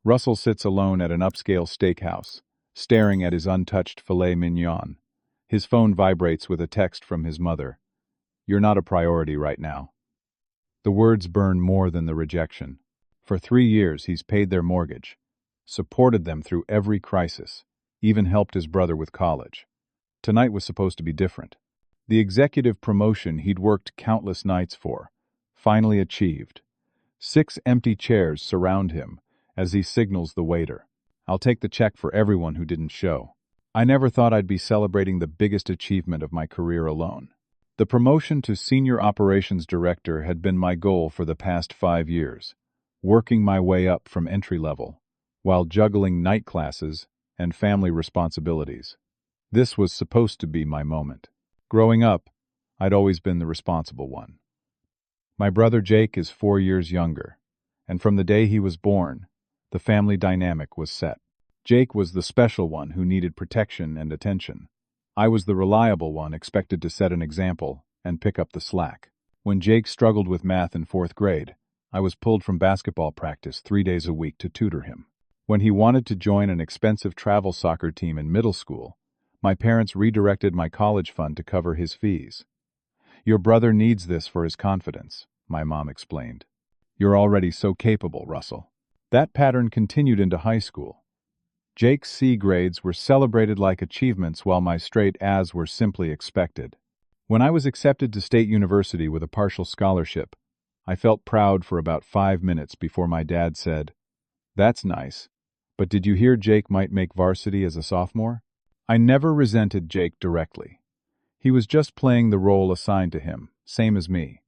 Russell sits alone at an upscale steakhouse, staring at his untouched filet mignon. His phone vibrates with a text from his mother. "You're not a priority right now." The words burn more than the rejection. For 3 years, he's paid their mortgage, supported them through every crisis, even helped his brother with college. Tonight was supposed to be different. The executive promotion he'd worked countless nights for, finally achieved. 6 empty chairs surround him as he signals the waiter. "I'll take the check for everyone who didn't show." I never thought I'd be celebrating the biggest achievement of my career alone. The promotion to Senior Operations Director had been my goal for the past 5 years, working my way up from entry level, while juggling night classes and family responsibilities. This was supposed to be my moment. Growing up, I'd always been the responsible one. My brother Jake is 4 years younger, and from the day he was born, the family dynamic was set. Jake was the special one who needed protection and attention. I was the reliable one expected to set an example and pick up the slack. When Jake struggled with math in 4th grade, I was pulled from basketball practice 3 days a week to tutor him. When he wanted to join an expensive travel soccer team in middle school, my parents redirected my college fund to cover his fees. "Your brother needs this for his confidence," my mom explained. "You're already so capable, Russell." That pattern continued into high school. Jake's C grades were celebrated like achievements while my straight A's were simply expected. When I was accepted to State University with a partial scholarship, I felt proud for about 5 minutes before my dad said, "That's nice, but did you hear Jake might make varsity as a sophomore?" I never resented Jake directly. He was just playing the role assigned to him, same as me.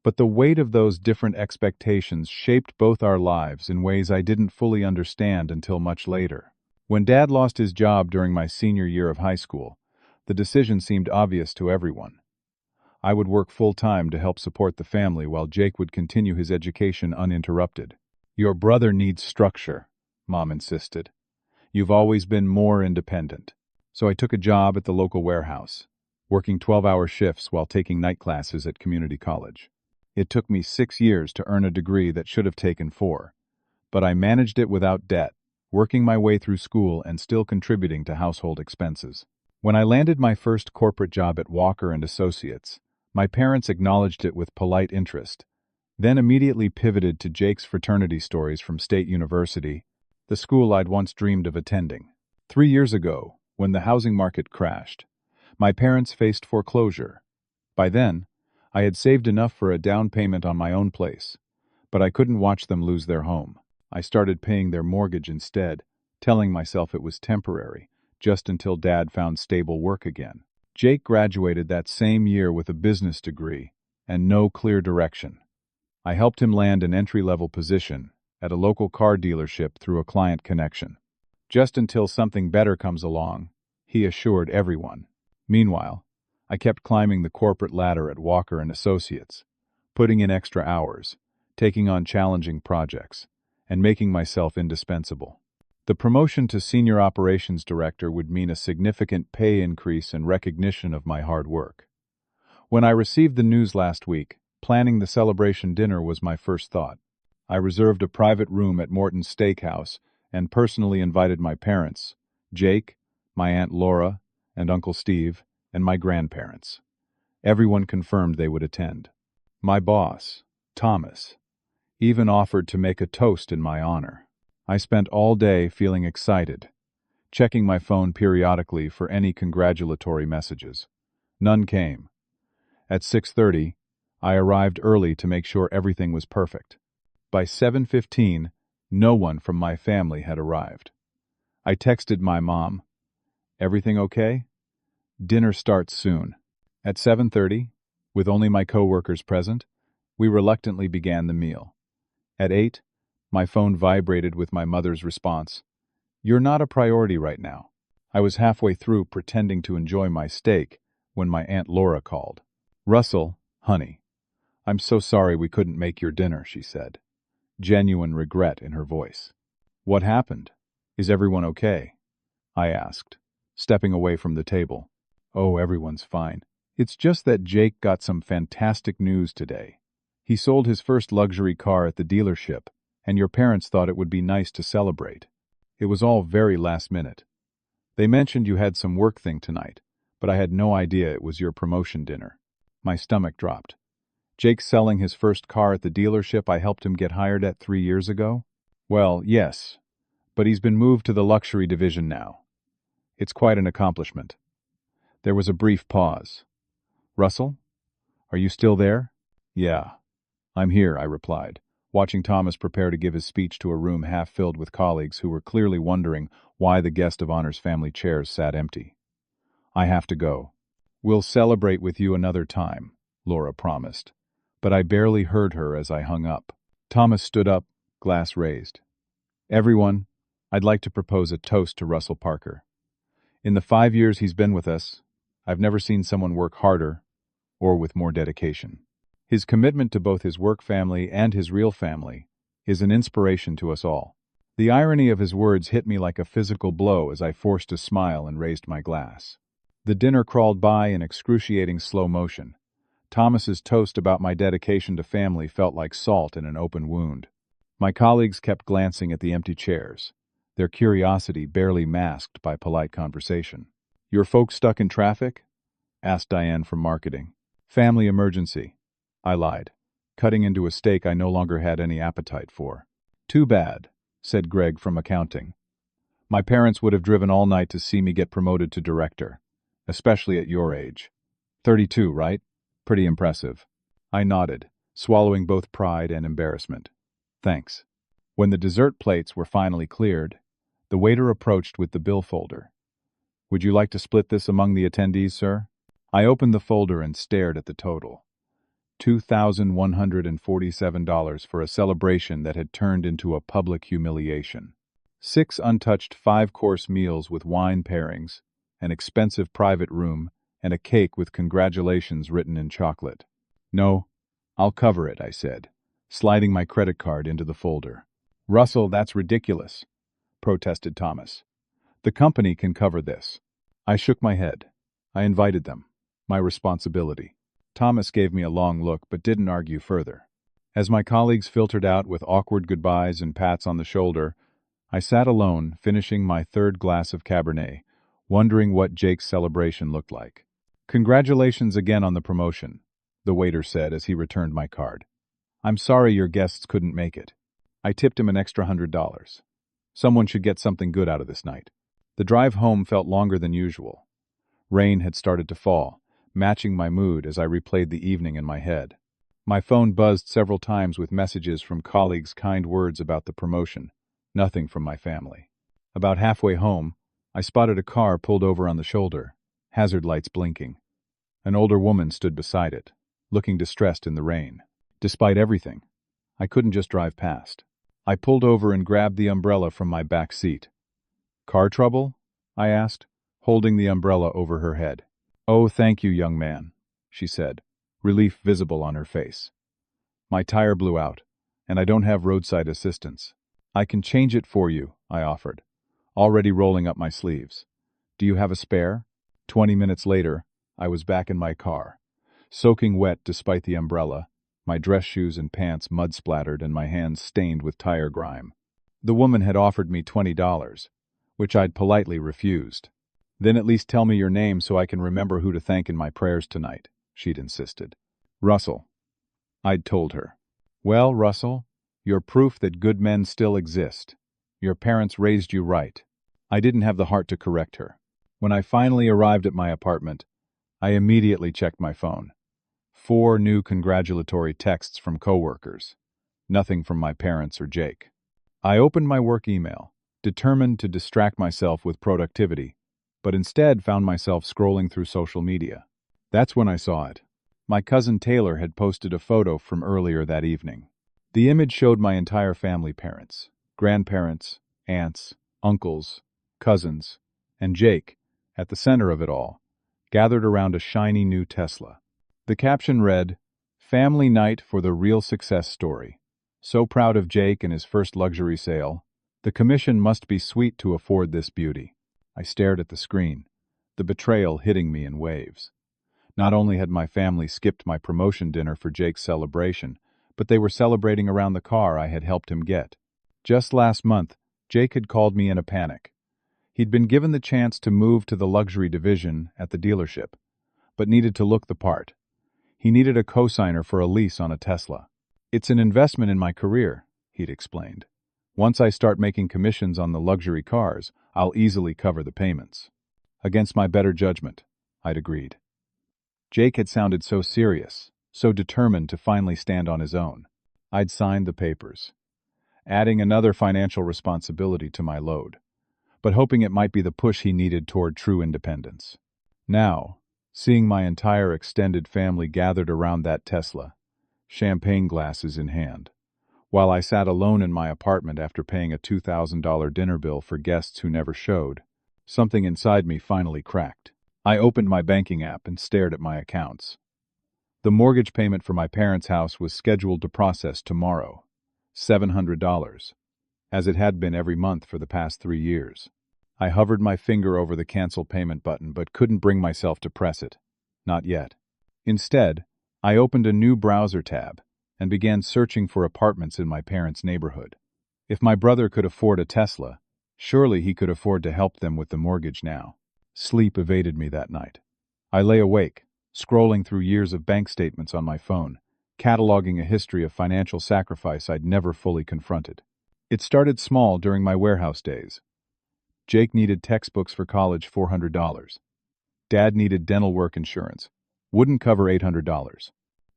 But the weight of those different expectations shaped both our lives in ways I didn't fully understand until much later. When Dad lost his job during my senior year of high school, the decision seemed obvious to everyone. I would work full-time to help support the family while Jake would continue his education uninterrupted. "Your brother needs structure," Mom insisted. "You've always been more independent." So I took a job at the local warehouse, working 12-hour shifts while taking night classes at community college. It took me 6 years to earn a degree that should have taken 4, but I managed it without debt, working my way through school and still contributing to household expenses. When I landed my first corporate job at Walker & Associates, my parents acknowledged it with polite interest, then immediately pivoted to Jake's fraternity stories from State University, the school I'd once dreamed of attending. 3 years ago, when the housing market crashed, my parents faced foreclosure. By then, I had saved enough for a down payment on my own place, but I couldn't watch them lose their home. I started paying their mortgage instead, telling myself it was temporary, just until Dad found stable work again. Jake graduated that same year with a business degree and no clear direction. I helped him land an entry-level position at a local car dealership through a client connection. "Just until something better comes along," he assured everyone. Meanwhile, I kept climbing the corporate ladder at Walker & Associates, putting in extra hours, taking on challenging projects, and making myself indispensable. The promotion to Senior Operations Director would mean a significant pay increase and recognition of my hard work. When I received the news last week, planning the celebration dinner was my first thought. I reserved a private room at Morton's Steakhouse and personally invited my parents, Jake, my Aunt Laura, and Uncle Steve, and my grandparents. Everyone confirmed they would attend. My boss, Thomas, even offered to make a toast in my honor. I spent all day feeling excited, checking my phone periodically for any congratulatory messages. None came. At 6:30, I arrived early to make sure everything was perfect. By 7:15, no one from my family had arrived. I texted my mom, "Everything okay? Dinner starts soon." At 7:30, with only my coworkers present, we reluctantly began the meal. At 8, my phone vibrated with my mother's response, "You're not a priority right now." I was halfway through pretending to enjoy my steak when my Aunt Laura called. "Russell, honey, I'm so sorry we couldn't make your dinner," she said, genuine regret in her voice. "What happened? Is everyone okay?" I asked, stepping away from the table. "Oh, everyone's fine. It's just that Jake got some fantastic news today. He sold his first luxury car at the dealership and your parents thought it would be nice to celebrate. It was all very last minute. They mentioned you had some work thing tonight, but I had no idea it was your promotion dinner. My stomach dropped. Jake's selling his first car at the dealership I helped him get hired at 3 years ago? Well, yes, but he's been moved to the luxury division now. It's quite an accomplishment. There was a brief pause. Russell? Are you still there? Yeah. I'm here, I replied, watching Thomas prepare to give his speech to a room half filled with colleagues who were clearly wondering why the guest of honor's family chairs sat empty. I have to go. We'll celebrate with you another time, Laura promised, but I barely heard her as I hung up. Thomas stood up, glass raised. Everyone, I'd like to propose a toast to Russell Parker. In the 5 years he's been with us, I've never seen someone work harder or with more dedication. His commitment to both his work family and his real family is an inspiration to us all. The irony of his words hit me like a physical blow as I forced a smile and raised my glass. The dinner crawled by in excruciating slow motion. Thomas's toast about my dedication to family felt like salt in an open wound. My colleagues kept glancing at the empty chairs, their curiosity barely masked by polite conversation. Your folks stuck in traffic? Asked Diane from marketing. Family emergency. I lied, cutting into a steak I no longer had any appetite for. Too bad, said Greg from accounting. My parents would have driven all night to see me get promoted to director, especially at your age. 32, right? Pretty impressive. I nodded, swallowing both pride and embarrassment. Thanks. When the dessert plates were finally cleared, the waiter approached with the bill folder. Would you like to split this among the attendees, sir? I opened the folder and stared at the total. $2,147 for a celebration that had turned into a public humiliation. 6 untouched 5-course meals with wine pairings, an expensive private room, and a cake with congratulations written in chocolate. No, I'll cover it, I said, sliding my credit card into the folder. Russell, that's ridiculous, protested Thomas. The company can cover this. I shook my head. I invited them. My responsibility. Thomas gave me a long look but didn't argue further. As my colleagues filtered out with awkward goodbyes and pats on the shoulder, I sat alone, finishing my 3rd glass of Cabernet, wondering what Jake's celebration looked like. Congratulations again on the promotion, the waiter said as he returned my card. I'm sorry your guests couldn't make it. I tipped him an extra $100. Someone should get something good out of this night. The drive home felt longer than usual. Rain had started to fall, matching my mood as I replayed the evening in my head. My phone buzzed several times with messages from colleagues' kind words about the promotion, nothing from my family. About halfway home, I spotted a car pulled over on the shoulder, hazard lights blinking. An older woman stood beside it, looking distressed in the rain. Despite everything, I couldn't just drive past. I pulled over and grabbed the umbrella from my back seat. Car trouble? I asked, holding the umbrella over her head. Oh, thank you, young man, she said, relief visible on her face. My tire blew out, and I don't have roadside assistance. I can change it for you, I offered, already rolling up my sleeves. Do you have a spare? 20 minutes later, I was back in my car, soaking wet despite the umbrella, my dress shoes and pants mud-splattered and my hands stained with tire grime. The woman had offered me $20, which I'd politely refused. Then at least tell me your name so I can remember who to thank in my prayers tonight, she'd insisted. Russell, I'd told her. Well, Russell, you're proof that good men still exist. Your parents raised you right. I didn't have the heart to correct her. When I finally arrived at my apartment, I immediately checked my phone. 4 new congratulatory texts from coworkers. Nothing from my parents or Jake. I opened my work email, determined to distract myself with productivity, but instead found myself scrolling through social media. That's when I saw it. My cousin Taylor had posted a photo from earlier that evening. The image showed my entire family, parents, grandparents, aunts, uncles, cousins, and Jake, at the center of it all, gathered around a shiny new Tesla. The caption read, "Family night for the real success story. So proud of Jake and his first luxury sale. The commission must be sweet to afford this beauty." I stared at the screen, the betrayal hitting me in waves. Not only had my family skipped my promotion dinner for Jake's celebration, but they were celebrating around the car I had helped him get. Just last month, Jake had called me in a panic. He'd been given the chance to move to the luxury division at the dealership, but needed to look the part. He needed a cosigner for a lease on a Tesla. "It's an investment in my career," he'd explained. "Once I start making commissions on the luxury cars, I'll easily cover the payments." Against my better judgment, I'd agreed. Jake had sounded so serious, so determined to finally stand on his own. I'd signed the papers, adding another financial responsibility to my load, but hoping it might be the push he needed toward true independence. Now, seeing my entire extended family gathered around that Tesla, champagne glasses in hand, while I sat alone in my apartment after paying a $2,000 dinner bill for guests who never showed, something inside me finally cracked. I opened my banking app and stared at my accounts. The mortgage payment for my parents' house was scheduled to process tomorrow, $700, as it had been every month for the past 3 years. I hovered my finger over the cancel payment button but couldn't bring myself to press it. Not yet. Instead, I opened a new browser tab and began searching for apartments in my parents' neighborhood. If my brother could afford a Tesla, surely he could afford to help them with the mortgage now. Sleep evaded me that night. I lay awake, scrolling through years of bank statements on my phone, cataloging a history of financial sacrifice I'd never fully confronted. It started small during my warehouse days. Jake needed textbooks for college, $400. Dad needed dental work insurance. Wouldn't cover $800.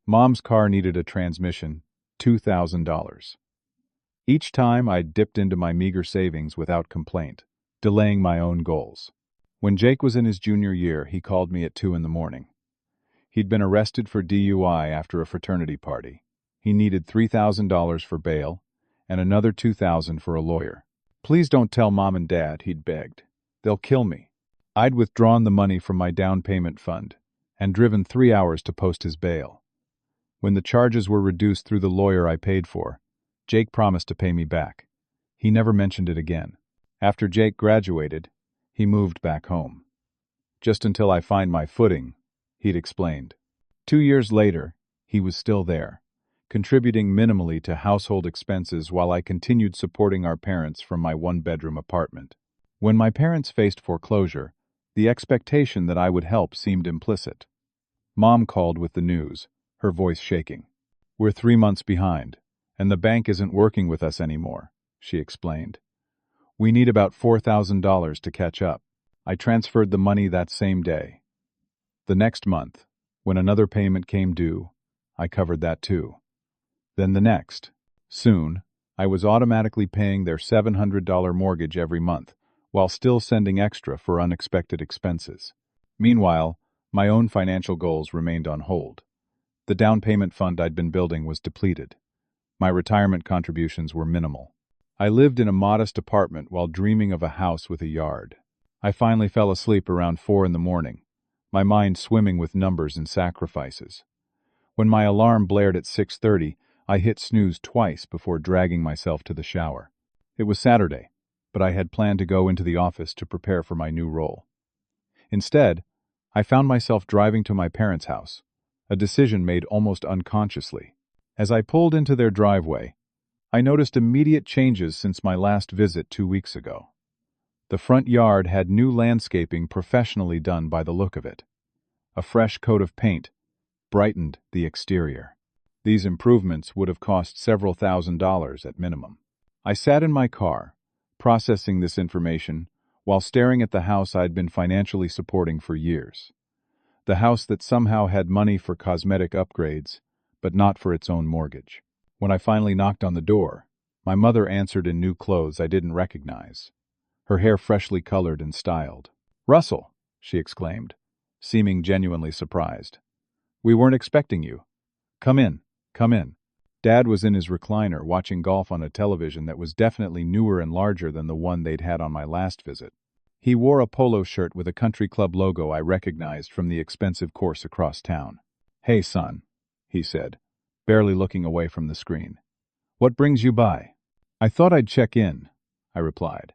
Mom's car needed a transmission, $2,000. Each time I dipped into my meager savings without complaint, delaying my own goals. When Jake was in his junior year, he called me at 2 in the morning. He'd been arrested for DUI after a fraternity party. He needed $3,000 for bail and another $2,000 for a lawyer. "Please don't tell Mom and Dad," he'd begged. "They'll kill me." I'd withdrawn the money from my down payment fund and driven 3 hours to post his bail. When the charges were reduced through the lawyer I paid for, Jake promised to pay me back. He never mentioned it again. After Jake graduated, he moved back home. "Just until I find my footing," he'd explained. 2 years later, he was still there, contributing minimally to household expenses while I continued supporting our parents from my one-bedroom apartment. When my parents faced foreclosure, the expectation that I would help seemed implicit. Mom called with the news, her voice shaking. "We're 3 months behind, and the bank isn't working with us anymore," she explained. "We need about $4,000 to catch up." I transferred the money that same day. The next month, when another payment came due, I covered that too. Then the next. Soon, I was automatically paying their $700 mortgage every month, while still sending extra for unexpected expenses. Meanwhile, my own financial goals remained on hold. The down payment fund I'd been building was depleted. My retirement contributions were minimal. I lived in a modest apartment while dreaming of a house with a yard. I finally fell asleep around 4 in the morning, my mind swimming with numbers and sacrifices. When my alarm blared at 6:30, I hit snooze twice before dragging myself to the shower. It was Saturday, but I had planned to go into the office to prepare for my new role. Instead, I found myself driving to my parents' house, a decision made almost unconsciously. As I pulled into their driveway, I noticed immediate changes since my last visit 2 weeks ago. The front yard had new landscaping professionally done by the look of it. A fresh coat of paint brightened the exterior. These improvements would have cost several $1,000s at minimum. I sat in my car, processing this information while staring at the house I'd been financially supporting for years. The house that somehow had money for cosmetic upgrades, but not for its own mortgage. When I finally knocked on the door, my mother answered in new clothes I didn't recognize, her hair freshly colored and styled. "Russell," she exclaimed, seeming genuinely surprised. "We weren't expecting you. Come in, come in." Dad was in his recliner watching golf on a television that was definitely newer and larger than the one they'd had on my last visit. He wore a polo shirt with a country club logo I recognized from the expensive course across town. "Hey, son," he said, barely looking away from the screen. "What brings you by?" "I thought I'd check in," I replied,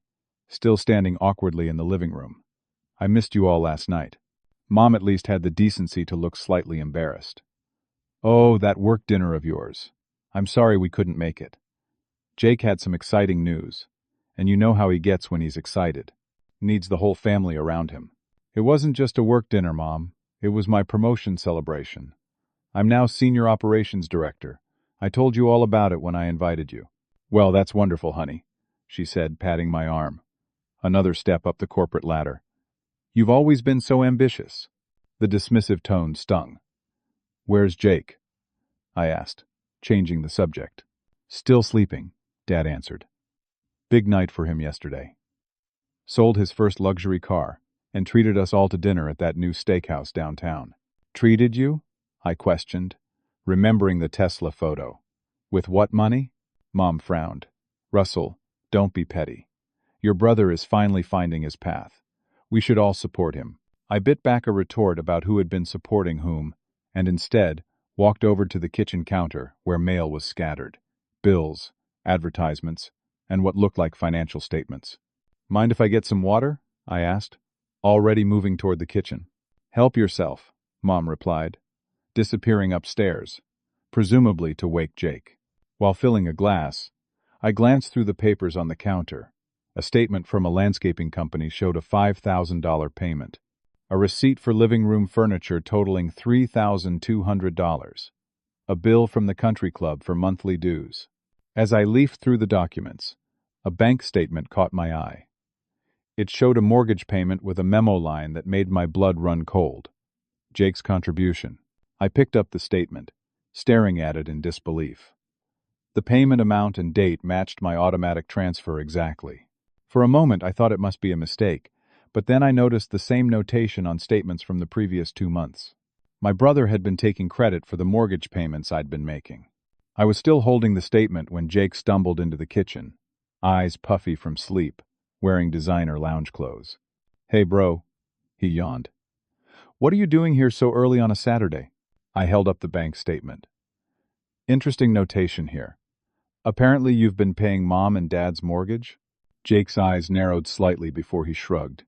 still standing awkwardly in the living room. "I missed you all last night." Mom at least had the decency to look slightly embarrassed. "Oh, that work dinner of yours. I'm sorry we couldn't make it. Jake had some exciting news, and you know how he gets when he's excited. Needs the whole family around him. It wasn't just a work dinner, Mom. It was my promotion celebration. I'm now Senior Operations Director. I told you all about it when I invited you. Well, that's wonderful, honey, she said, patting my arm. Another step up the corporate ladder. You've always been so ambitious. The dismissive tone stung. Where's Jake? I asked, changing the subject. Still sleeping, Dad answered. Big night for him yesterday. Sold his first luxury car and treated us all to dinner at that new steakhouse downtown. Treated you? I questioned, remembering the Tesla photo. With what money? Mom frowned. Russell, don't be petty. Your brother is finally finding his path. We should all support him. I bit back a retort about who had been supporting whom, and instead walked over to the kitchen counter where mail was scattered. Bills, advertisements, and what looked like financial statements. Mind if I get some water? I asked, already moving toward the kitchen. Help yourself, Mom replied, disappearing upstairs, presumably to wake Jake. While filling a glass, I glanced through the papers on the counter. A statement from a landscaping company showed a $5,000 payment. A receipt for living room furniture totaling $3,200. A bill from the country club for monthly dues. As I leafed through the documents, a bank statement caught my eye. It showed a mortgage payment with a memo line that made my blood run cold. Jake's contribution. I picked up the statement, staring at it in disbelief. The payment amount and date matched my automatic transfer exactly. For a moment, I thought it must be a mistake, but then I noticed the same notation on statements from the previous 2 months. My brother had been taking credit for the mortgage payments I'd been making. I was still holding the statement when Jake stumbled into the kitchen, eyes puffy from sleep, wearing designer lounge clothes. Hey, bro, he yawned. What are you doing here so early on a Saturday? I held up the bank statement. Interesting notation here. Apparently you've been paying Mom and Dad's mortgage? Jake's eyes narrowed slightly before he shrugged.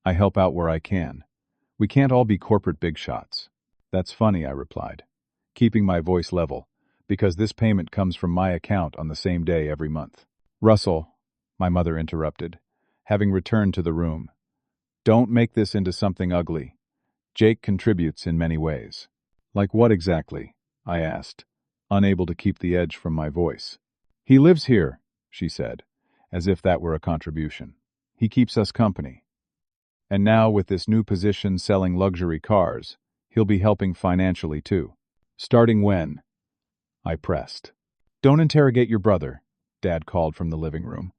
I help out where I can. We can't all be corporate big shots. That's funny, I replied, keeping my voice level, because this payment comes from my account on the same day every month. Russell, my mother interrupted, having returned to the room. Don't make this into something ugly. Jake contributes in many ways. Like what exactly? I asked, unable to keep the edge from my voice. He lives here, she said, as if that were a contribution. He keeps us company. And now, with this new position selling luxury cars, he'll be helping financially too. Starting when? I pressed. Don't interrogate your brother, Dad called from the living room.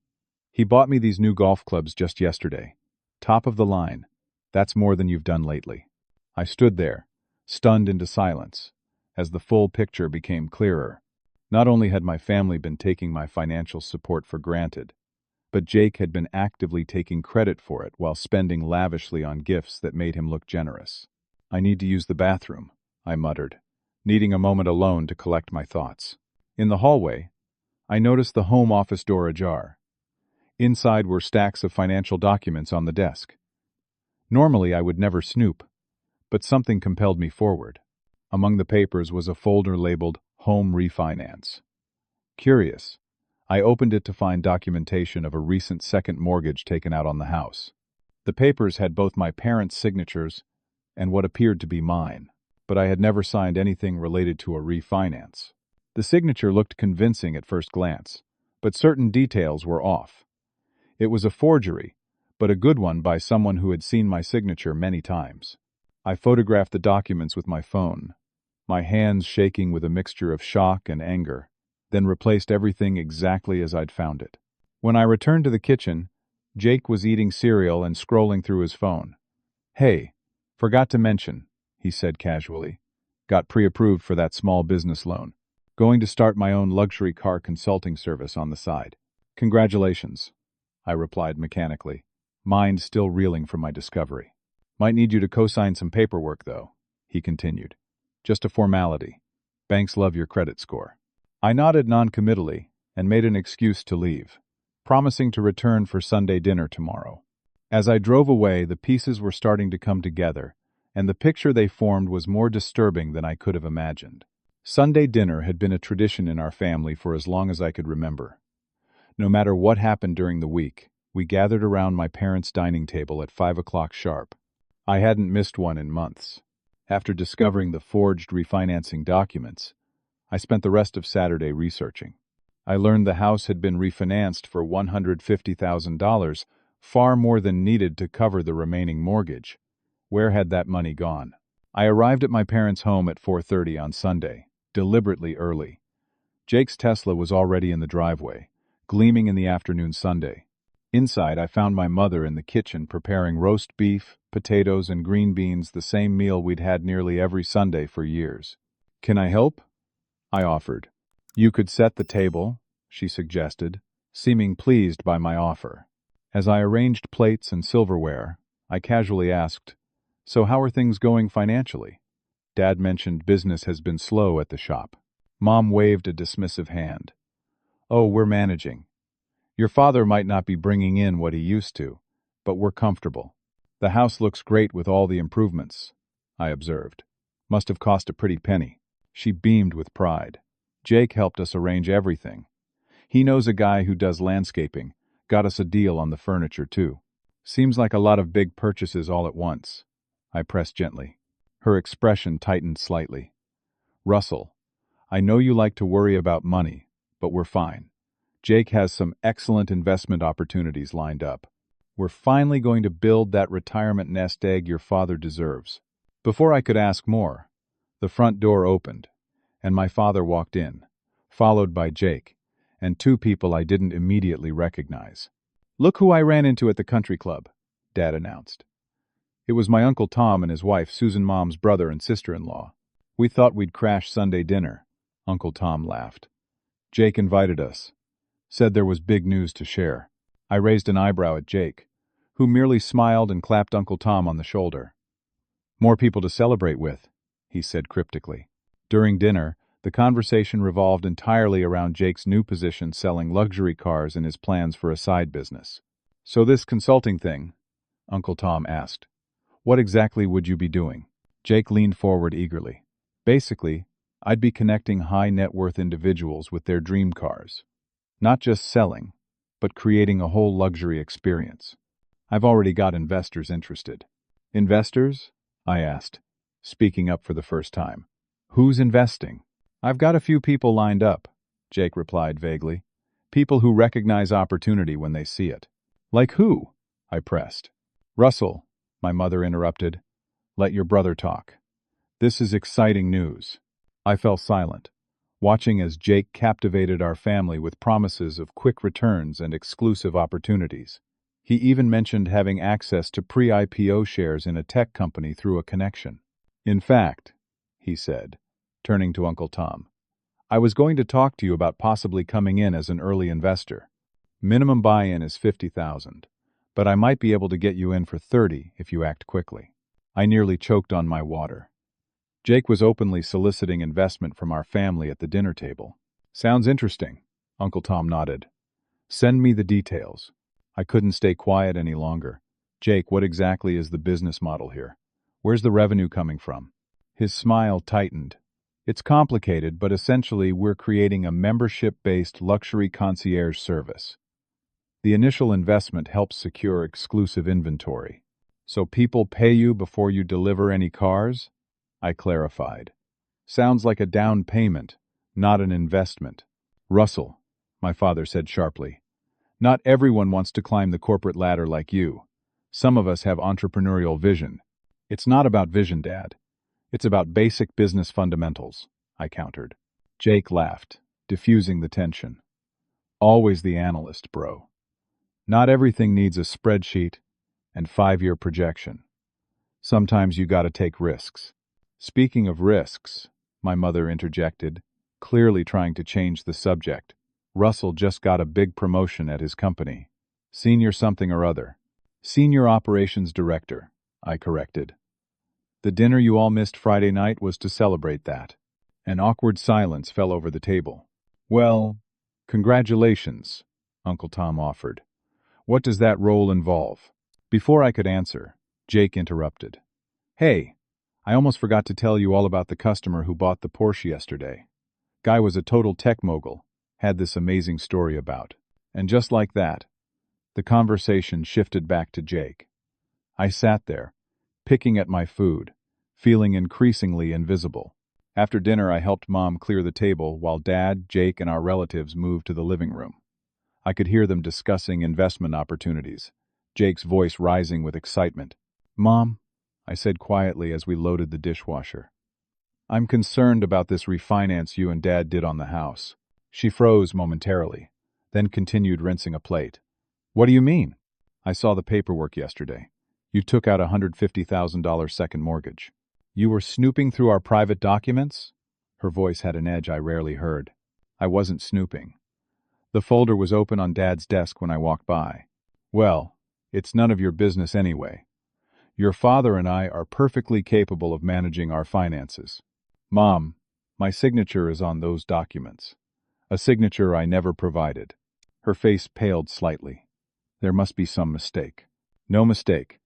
He bought me these new golf clubs just yesterday. Top of the line. That's more than you've done lately. I stood there, stunned into silence, as the full picture became clearer. Not only had my family been taking my financial support for granted, but Jake had been actively taking credit for it while spending lavishly on gifts that made him look generous. I need to use the bathroom, I muttered, needing a moment alone to collect my thoughts. In the hallway, I noticed the home office door ajar. Inside were stacks of financial documents on the desk. Normally I would never snoop, but something compelled me forward. Among the papers was a folder labeled Home Refinance. Curious, I opened it to find documentation of a recent second mortgage taken out on the house. The papers had both my parents' signatures and what appeared to be mine, but I had never signed anything related to a refinance. The signature looked convincing at first glance, but certain details were off. It was a forgery, but a good one by someone who had seen my signature many times. I photographed the documents with my phone, my hands shaking with a mixture of shock and anger, then replaced everything exactly as I'd found it. When I returned to the kitchen, Jake was eating cereal and scrolling through his phone. Hey, forgot to mention, he said casually. Got pre-approved for that small business loan. Going to start my own luxury car consulting service on the side. Congratulations, I replied mechanically, mind still reeling from my discovery. Might need you to co-sign some paperwork, though, he continued. Just a formality. Banks love your credit score. I nodded non-committally and made an excuse to leave, promising to return for Sunday dinner tomorrow. As I drove away, the pieces were starting to come together, and the picture they formed was more disturbing than I could have imagined. Sunday dinner had been a tradition in our family for as long as I could remember. No matter what happened during the week, we gathered around my parents' dining table at 5 o'clock sharp. I hadn't missed one in months. After discovering the forged refinancing documents, I spent the rest of Saturday researching. I learned the house had been refinanced for $150,000, far more than needed to cover the remaining mortgage. Where had that money gone? I arrived at my parents' home at 4:30 on Sunday, deliberately early. Jake's Tesla was already in the driveway, gleaming in the afternoon Sunday. Inside, I found my mother in the kitchen preparing roast beef, potatoes, and green beans, the same meal we'd had nearly every Sunday for years. "Can I help?" I offered. "You could set the table," she suggested, seeming pleased by my offer. As I arranged plates and silverware, I casually asked, "So how are things going financially?" Dad mentioned business has been slow at the shop. Mom waved a dismissive hand. "Oh, we're managing. Your father might not be bringing in what he used to, but we're comfortable. The house looks great with all the improvements," I observed. "Must have cost a pretty penny." She beamed with pride. "Jake helped us arrange everything. He knows a guy who does landscaping, got us a deal on the furniture too." "Seems like a lot of big purchases all at once," I pressed gently. Her expression tightened slightly. "Russell, I know you like to worry about money, but we're fine. Jake has some excellent investment opportunities lined up. We're finally going to build that retirement nest egg your father deserves." Before I could ask more, the front door opened, and my father walked in, followed by Jake, and two people I didn't immediately recognize. "Look who I ran into at the country club," Dad announced. It was my Uncle Tom and his wife, Susan, Mom's brother and sister-in-law. "We thought we'd crash Sunday dinner," Uncle Tom laughed. "Jake invited us. Said there was big news to share." I raised an eyebrow at Jake, who merely smiled and clapped Uncle Tom on the shoulder. "More people to celebrate with," he said cryptically. During dinner, the conversation revolved entirely around Jake's new position selling luxury cars and his plans for a side business. "So this consulting thing," Uncle Tom asked, "what exactly would you be doing?" Jake leaned forward eagerly. "Basically, I'd be connecting high-net-worth individuals with their dream cars. Not just selling, but creating a whole luxury experience. I've already got investors interested." "Investors?" I asked, speaking up for the first time. "Who's investing?" "I've got a few people lined up," Jake replied vaguely. "People who recognize opportunity when they see it." "Like who?" I pressed. "Russell," my mother interrupted, "let your brother talk. This is exciting news." I fell silent, watching as Jake captivated our family with promises of quick returns and exclusive opportunities. He even mentioned having access to pre-IPO shares in a tech company through a connection. "In fact," he said, turning to Uncle Tom, "I was going to talk to you about possibly coming in as an early investor. Minimum buy-in is $50,000, but I might be able to get you in for $30 if you act quickly." I nearly choked on my water. Jake was openly soliciting investment from our family at the dinner table. "Sounds interesting," Uncle Tom nodded. "Send me the details." I couldn't stay quiet any longer. "Jake, what exactly is the business model here? Where's the revenue coming from?" His smile tightened. "It's complicated, but essentially we're creating a membership-based luxury concierge service. The initial investment helps secure exclusive inventory. So people pay you before you deliver any cars?" I clarified. "Sounds like a down payment, not an investment." "Russell," my father said sharply, "not everyone wants to climb the corporate ladder like you. Some of us have entrepreneurial vision." "It's not about vision, Dad. It's about basic business fundamentals," I countered. Jake laughed, diffusing the tension. "Always the analyst, bro. Not everything needs a spreadsheet and 5-year projection. Sometimes you gotta take risks." "Speaking of risks," my mother interjected, clearly trying to change the subject, "Russell just got a big promotion at his company. Senior something or other." "Senior Operations Director," I corrected. "The dinner you all missed Friday night was to celebrate that." An awkward silence fell over the table. "Well, congratulations," Uncle Tom offered. "What does that role involve?" Before I could answer, Jake interrupted. "Hey, I almost forgot to tell you all about the customer who bought the Porsche yesterday. Guy was a total tech mogul, had this amazing story about. And just like that, the conversation shifted back to Jake. I sat there, picking at my food, feeling increasingly invisible. After dinner, I helped Mom clear the table while Dad, Jake, and our relatives moved to the living room. I could hear them discussing investment opportunities, Jake's voice rising with excitement. "Mom," I said quietly as we loaded the dishwasher, "I'm concerned about this refinance you and Dad did on the house." She froze momentarily, then continued rinsing a plate. "What do you mean?" "I saw the paperwork yesterday. You took out a $150,000 second mortgage." "You were snooping through our private documents?" Her voice had an edge I rarely heard. "I wasn't snooping. The folder was open on Dad's desk when I walked by." "Well, it's none of your business anyway. Your father and I are perfectly capable of managing our finances." "Mom, my signature is on those documents. A signature I never provided." Her face paled slightly. "There must be some mistake." "No mistake.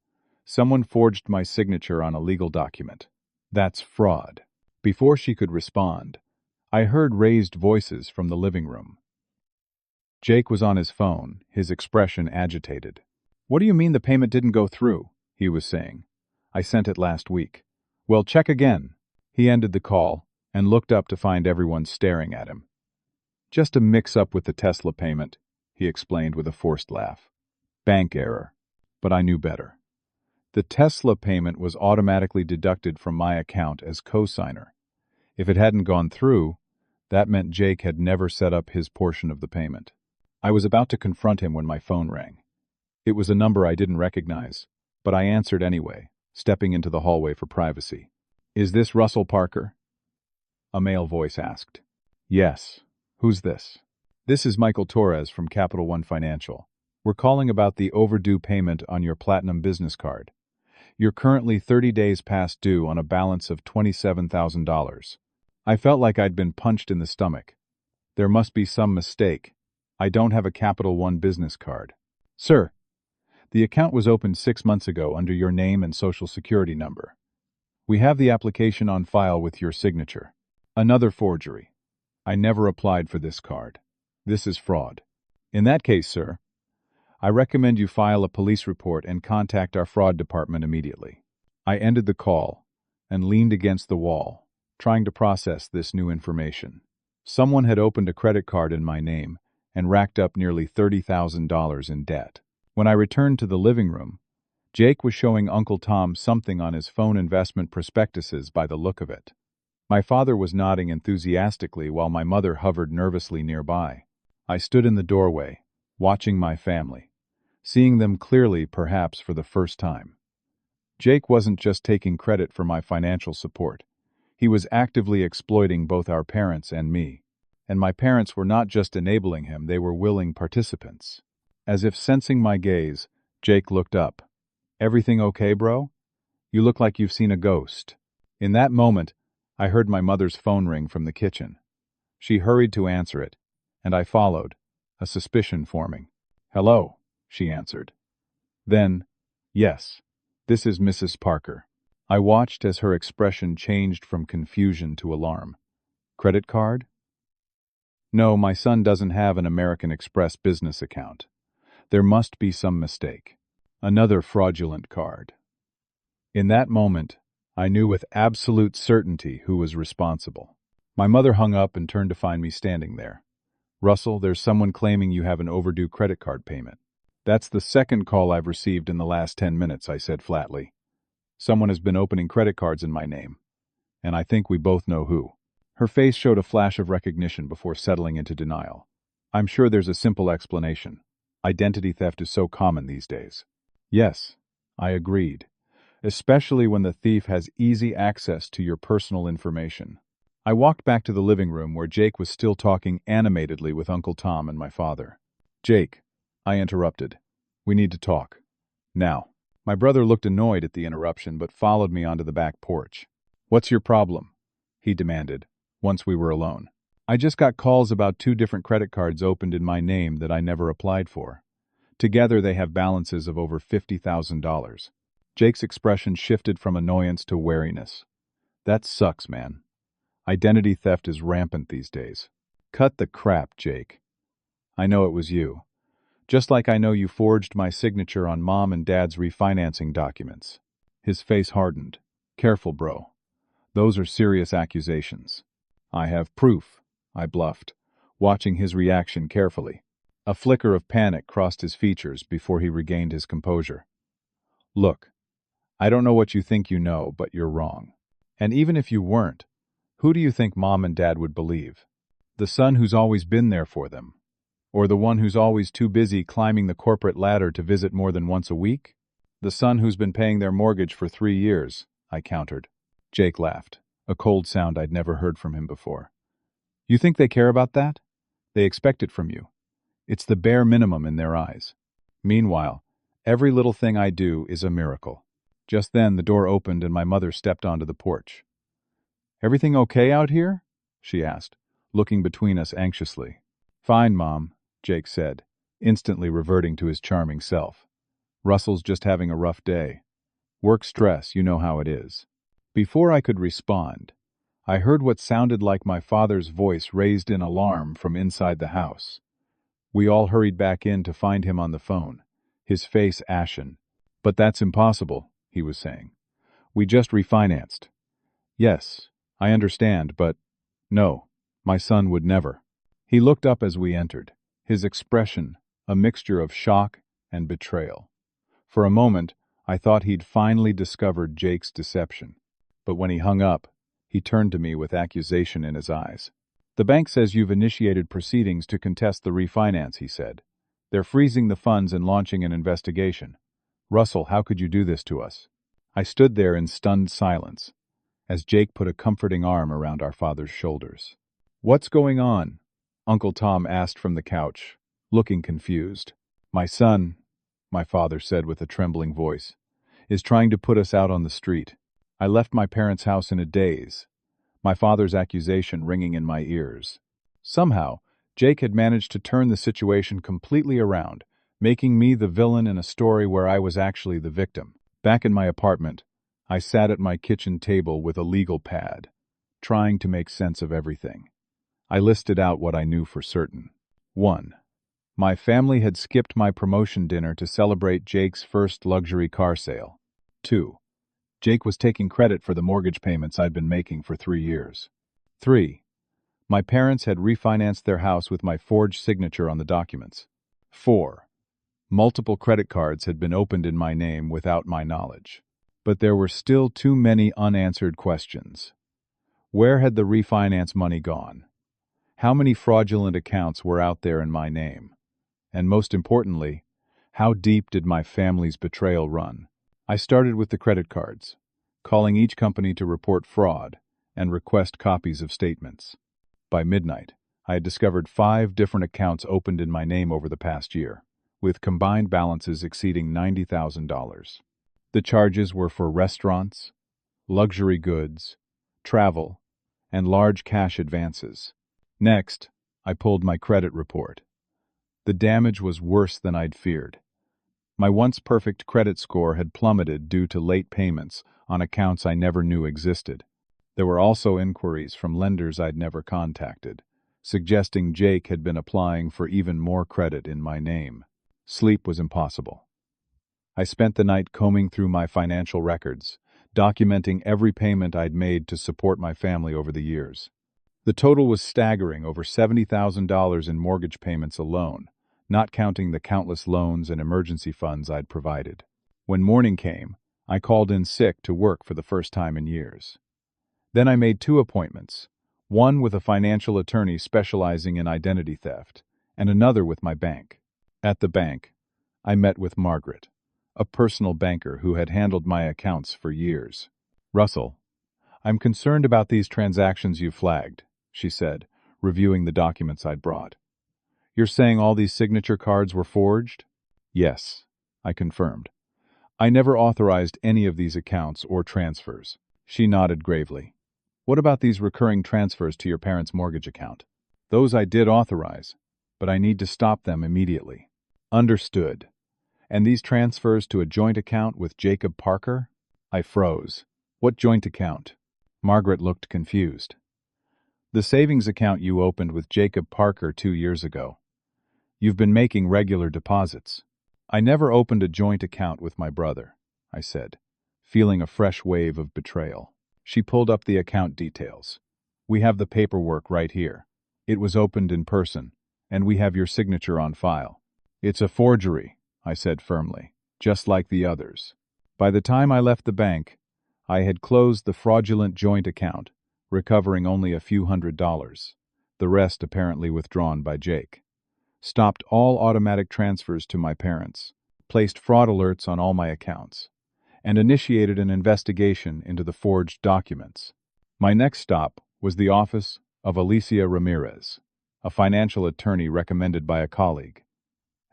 Someone forged my signature on a legal document. That's fraud." Before she could respond, I heard raised voices from the living room. Jake was on his phone, his expression agitated. "What do you mean the payment didn't go through?" he was saying. "I sent it last week." "Well, check again." He ended the call and looked up to find everyone staring at him. "Just a mix-up with the Tesla payment," he explained with a forced laugh. "Bank error." But I knew better. The Tesla payment was automatically deducted from my account as co-signer. If it hadn't gone through, that meant Jake had never set up his portion of the payment. I was about to confront him when my phone rang. It was a number I didn't recognize, but I answered anyway, stepping into the hallway for privacy. "Is this Russell Parker?" A male voice asked. "Yes. Who's this?" "This is Michael Torres from Capital One Financial. We're calling about the overdue payment on your Platinum business card. You're currently 30 days past due on a balance of $27,000. I felt like I'd been punched in the stomach. There must be some mistake. I don't have a Capital One business card." "Sir, the account was opened 6 months ago under your name and social security number. We have the application on file with your signature." "Another forgery. I never applied for this card. This is fraud." "In that case, sir, I recommend you file a police report and contact our fraud department immediately." I ended the call and leaned against the wall, trying to process this new information. Someone had opened a credit card in my name and racked up nearly $30,000 in debt. When I returned to the living room, Jake was showing Uncle Tom something on his phone investment prospectuses by the look of it. My father was nodding enthusiastically while my mother hovered nervously nearby. I stood in the doorway, watching my family, seeing them clearly perhaps for the first time. Jake wasn't just taking credit for my financial support. He was actively exploiting both our parents and me. And my parents were not just enabling him, they were willing participants. As if sensing my gaze, Jake looked up. "Everything okay, bro? You look like you've seen a ghost." In that moment, I heard my mother's phone ring from the kitchen. She hurried to answer it, and I followed, a suspicion forming. "Hello," she answered. Then, "Yes, this is Mrs. Parker." I watched as her expression changed from confusion to alarm. "Credit card?" "No, my son doesn't have an American Express business account. There must be some mistake. Another fraudulent card." In that moment, I knew with absolute certainty who was responsible. My mother hung up and turned to find me standing there. "Russell, there's someone claiming you have an overdue credit card payment." "That's the second call I've received in the last 10 minutes, I said flatly. "Someone has been opening credit cards in my name, and I think we both know who." Her face showed a flash of recognition before settling into denial. "I'm sure there's a simple explanation. Identity theft is so common these days." "Yes," I agreed, "especially when the thief has easy access to your personal information." I walked back to the living room where Jake was still talking animatedly with Uncle Tom and my father. "Jake," I interrupted, "we need to talk. Now." My brother looked annoyed at the interruption but followed me onto the back porch. "What's your problem?" he demanded, once we were alone. "I just got calls about 2 different credit cards opened in my name that I never applied for. Together they have balances of over $50,000. Jake's expression shifted from annoyance to wariness. That sucks, man. Identity theft is rampant these days. Cut the crap, Jake. I know it was you. Just like I know you forged my signature on Mom and Dad's refinancing documents. His face hardened. Careful, bro. Those are serious accusations. I have proof, I bluffed, watching his reaction carefully. A flicker of panic crossed his features before he regained his composure. Look, I don't know what you think you know, but you're wrong. And even if you weren't, who do you think Mom and Dad would believe? The son who's always been there for them? Or the one who's always too busy climbing the corporate ladder to visit more than once a week? The son who's been paying their mortgage for 3 years, I countered. Jake laughed, a cold sound I'd never heard from him before. You think they care about that? They expect it from you. It's the bare minimum in their eyes. Meanwhile, every little thing I do is a miracle. Just then the door opened and my mother stepped onto the porch. Everything okay out here? She asked, looking between us anxiously. Fine, Mom, Jake said, instantly reverting to his charming self. Russell's just having a rough day. Work stress, you know how it is. Before I could respond, I heard what sounded like my father's voice raised in alarm from inside the house. We all hurried back in to find him on the phone, his face ashen. But that's impossible, he was saying. We just refinanced. Yes, I understand, but no, my son would never. He looked up as we entered, his expression a mixture of shock and betrayal. For a moment, I thought he'd finally discovered Jake's deception. But when he hung up, he turned to me with accusation in his eyes. The bank says you've initiated proceedings to contest the refinance, he said. They're freezing the funds and launching an investigation. Russell, how could you do this to us? I stood there in stunned silence, as Jake put a comforting arm around our father's shoulders. What's going on? Uncle Tom asked from the couch, looking confused. My son, my father said with a trembling voice, is trying to put us out on the street. I left my parents' house in a daze, my father's accusation ringing in my ears. Somehow, Jake had managed to turn the situation completely around, making me the villain in a story where I was actually the victim. Back in my apartment, I sat at my kitchen table with a legal pad, trying to make sense of everything. I listed out what I knew for certain. 1. My family had skipped my promotion dinner to celebrate Jake's first luxury car sale. 2. Jake was taking credit for the mortgage payments I'd been making for 3 years. 3. My parents had refinanced their house with my forged signature on the documents. 4. Multiple credit cards had been opened in my name without my knowledge. But there were still too many unanswered questions. Where had the refinance money gone? How many fraudulent accounts were out there in my name? And most importantly, how deep did my family's betrayal run? I started with the credit cards, calling each company to report fraud and request copies of statements. By midnight, I had discovered 5 different accounts opened in my name over the past year, with combined balances exceeding $90,000. The charges were for restaurants, luxury goods, travel, and large cash advances. Next, I pulled my credit report. The damage was worse than I'd feared. My once perfect credit score had plummeted due to late payments on accounts I never knew existed. There were also inquiries from lenders I'd never contacted, suggesting Jake had been applying for even more credit in my name. Sleep was impossible. I spent the night combing through my financial records, documenting every payment I'd made to support my family over the years. The total was staggering, over $70,000 in mortgage payments alone, not counting the countless loans and emergency funds I'd provided. When morning came, I called in sick to work for the first time in years. Then I made 2 appointments, one with a financial attorney specializing in identity theft, and another with my bank. At the bank, I met with Margaret, a personal banker who had handled my accounts for years. Russell, I'm concerned about these transactions you flagged, she said, reviewing the documents I'd brought. You're saying all these signature cards were forged? Yes, I confirmed. I never authorized any of these accounts or transfers. She nodded gravely. What about these recurring transfers to your parents' mortgage account? Those I did authorize, but I need to stop them immediately. Understood. And these transfers to a joint account with Jacob Parker? I froze. What joint account? Margaret looked confused. The savings account you opened with Jacob Parker 2 years ago. You've been making regular deposits. I never opened a joint account with my brother, I said, feeling a fresh wave of betrayal. She pulled up the account details. We have the paperwork right here. It was opened in person, and we have your signature on file. It's a forgery, I said firmly, just like the others. By the time I left the bank, I had closed the fraudulent joint account, recovering only a few $100s, the rest apparently withdrawn by Jake. Stopped all automatic transfers to my parents, placed fraud alerts on all my accounts, and initiated an investigation into the forged documents. My next stop was the office of Alicia Ramirez, a financial attorney recommended by a colleague.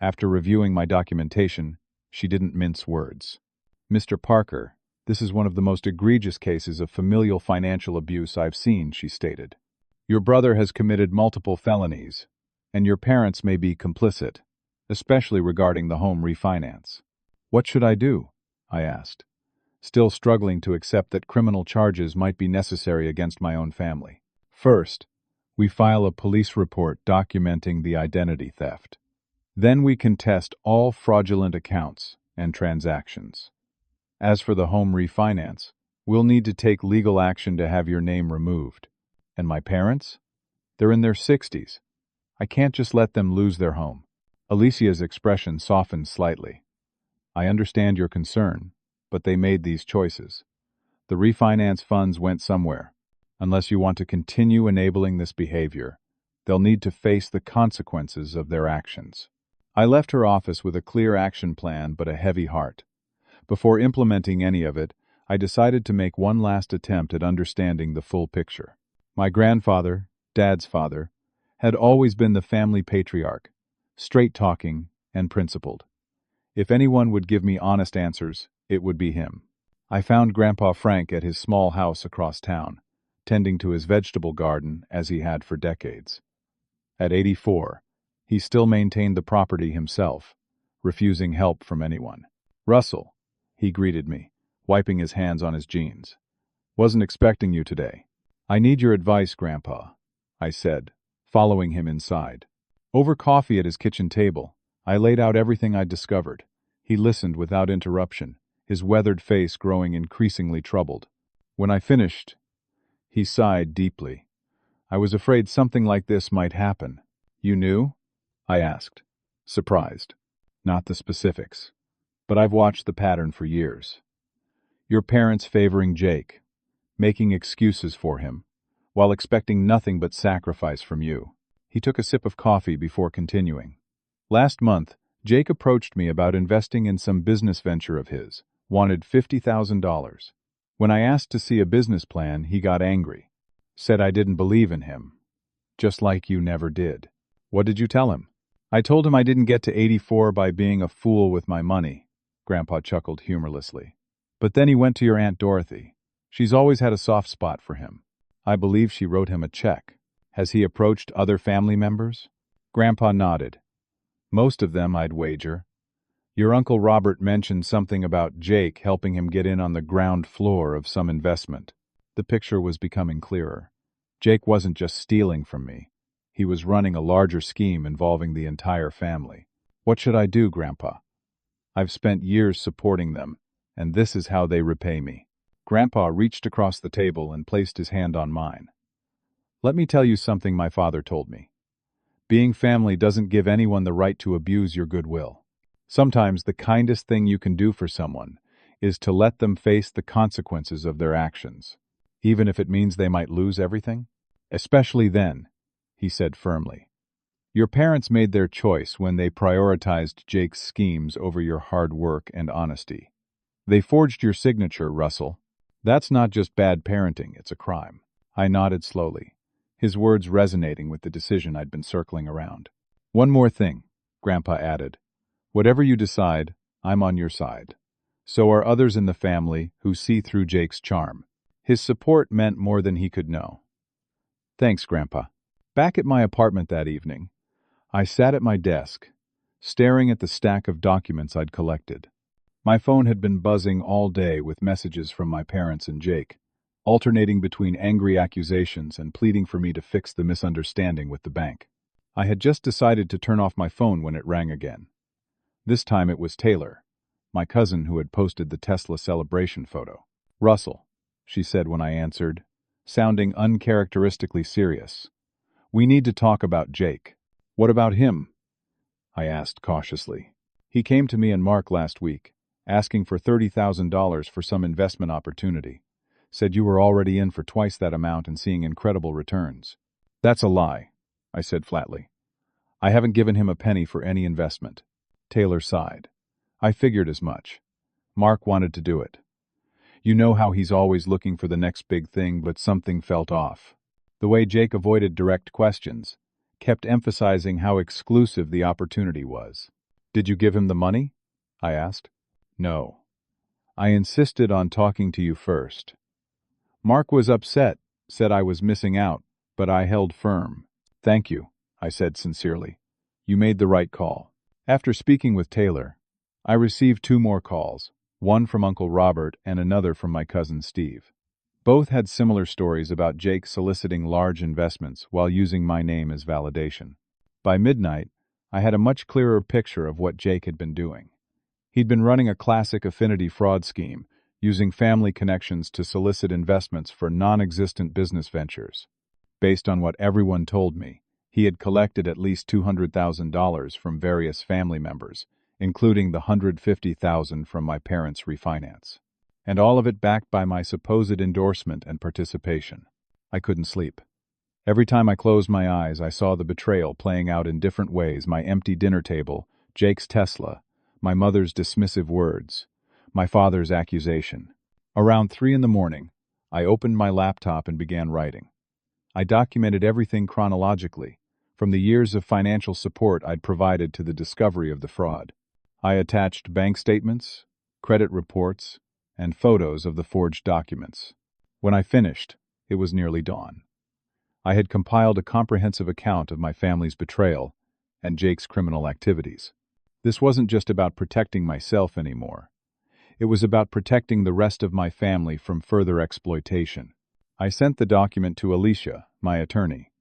After reviewing my documentation, she didn't mince words. Mr. Parker, this is one of the most egregious cases of familial financial abuse I've seen, she stated. Your brother has committed multiple felonies, and your parents may be complicit, especially regarding the home refinance. What should I do? I asked, still struggling to accept that criminal charges might be necessary against my own family. First, we file a police report documenting the identity theft. Then we contest all fraudulent accounts and transactions. As for the home refinance, we'll need to take legal action to have your name removed. And my parents? They're in their 60s. I can't just let them lose their home. Alicia's expression softened slightly. I understand your concern, but they made these choices. The refinance funds went somewhere. Unless you want to continue enabling this behavior, they'll need to face the consequences of their actions. I left her office with a clear action plan but a heavy heart. Before implementing any of it, I decided to make one last attempt at understanding the full picture. My grandfather, Dad's father, had always been the family patriarch, straight-talking and principled. If anyone would give me honest answers, it would be him. I found Grandpa Frank at his small house across town, tending to his vegetable garden as he had for decades. At 84, he still maintained the property himself, refusing help from anyone. Russell, he greeted me, wiping his hands on his jeans. Wasn't expecting you today. I need your advice, Grandpa, I said, following him inside. Over coffee at his kitchen table, I laid out everything I'd discovered. He listened without interruption, his weathered face growing increasingly troubled. When I finished, he sighed deeply. I was afraid something like this might happen. You knew? I asked, surprised. Not the specifics, but I've watched the pattern for years. Your parents favoring Jake, making excuses for him, while expecting nothing but sacrifice from you. He took a sip of coffee before continuing. Last month, Jake approached me about investing in some business venture of his, wanted $50,000. When I asked to see a business plan, he got angry, said I didn't believe in him, just like you never did. What did you tell him? I told him I didn't get to 84 by being a fool with my money, Grandpa chuckled humorlessly. But then he went to your Aunt Dorothy. She's always had a soft spot for him. I believe she wrote him a check. Has he approached other family members? Grandpa nodded. Most of them, I'd wager. Your Uncle Robert mentioned something about Jake helping him get in on the ground floor of some investment. The picture was becoming clearer. Jake wasn't just stealing from me. He was running a larger scheme involving the entire family. What should I do, Grandpa? I've spent years supporting them, and this is how they repay me. Grandpa reached across the table and placed his hand on mine. Let me tell you something my father told me. Being family doesn't give anyone the right to abuse your goodwill. Sometimes the kindest thing you can do for someone is to let them face the consequences of their actions, even if it means they might lose everything. Especially then, he said firmly. Your parents made their choice when they prioritized Jake's schemes over your hard work and honesty. They forged your signature, Russell. That's not just bad parenting, it's a crime. I nodded slowly, his words resonating with the decision I'd been circling around. One more thing, Grandpa added. Whatever you decide, I'm on your side. So are others in the family who see through Jake's charm. His support meant more than he could know. Thanks, Grandpa. Back at my apartment that evening, I sat at my desk, staring at the stack of documents I'd collected. My phone had been buzzing all day with messages from my parents and Jake, alternating between angry accusations and pleading for me to fix the misunderstanding with the bank. I had just decided to turn off my phone when it rang again. This time it was Taylor, my cousin who had posted the Tesla celebration photo. "Russell," she said when I answered, sounding uncharacteristically serious. "We need to talk about Jake." "What about him?" I asked cautiously. "He came to me and Mark last week, asking for $30,000 for some investment opportunity. Said you were already in for twice that amount and seeing incredible returns." "That's a lie," I said flatly. "I haven't given him a penny for any investment." Taylor sighed. "I figured as much. Mark wanted to do it. You know how he's always looking for the next big thing, but something felt off." The way Jake avoided direct questions, kept emphasizing how exclusive the opportunity was. "Did you give him the money?" I asked. "No. I insisted on talking to you first. Mark was upset, said I was missing out, but I held firm." "Thank you," I said sincerely. "You made the right call." After speaking with Taylor, I received 2 more calls, one from Uncle Robert and another from my cousin Steve. Both had similar stories about Jake soliciting large investments while using my name as validation. By midnight, I had a much clearer picture of what Jake had been doing. He'd been running a classic affinity fraud scheme, using family connections to solicit investments for non-existent business ventures. Based on what everyone told me, he had collected at least $200,000 from various family members, including the $150,000 from my parents' refinance. And all of it backed by my supposed endorsement and participation. I couldn't sleep. Every time I closed my eyes, I saw the betrayal playing out in different ways: my empty dinner table, Jake's Tesla, my mother's dismissive words, my father's accusation. Around 3 in the morning, I opened my laptop and began writing. I documented everything chronologically, from the years of financial support I'd provided to the discovery of the fraud. I attached bank statements, credit reports, and photos of the forged documents. When I finished, it was nearly dawn. I had compiled a comprehensive account of my family's betrayal and Jake's criminal activities. This wasn't just about protecting myself anymore. It was about protecting the rest of my family from further exploitation. I sent the document to Alicia, my attorney,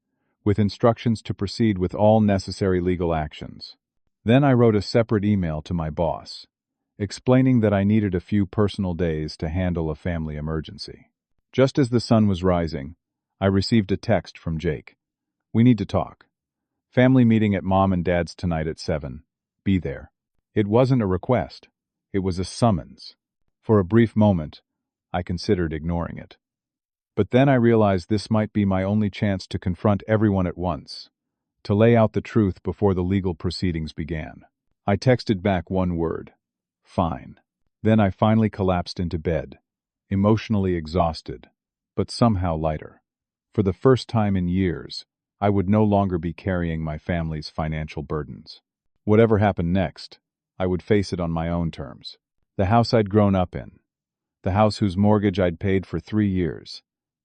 with instructions to proceed with all necessary legal actions. Then I wrote a separate email to my boss, explaining that I needed a few personal days to handle a family emergency. Just as the sun was rising, I received a text from Jake. "We need to talk. Family meeting at Mom and Dad's tonight at 7. Be there." It wasn't a request. It was a summons. For a brief moment, I considered ignoring it. But then I realized this might be my only chance to confront everyone at once, to lay out the truth before the legal proceedings began. I texted back one word: "Fine." Then I finally collapsed into bed, emotionally exhausted, but somehow lighter. For the first time in years, I would no longer be carrying my family's financial burdens. Whatever happened next, I would face it on my own terms. The house I'd grown up in, the house whose mortgage I'd paid for 3 years,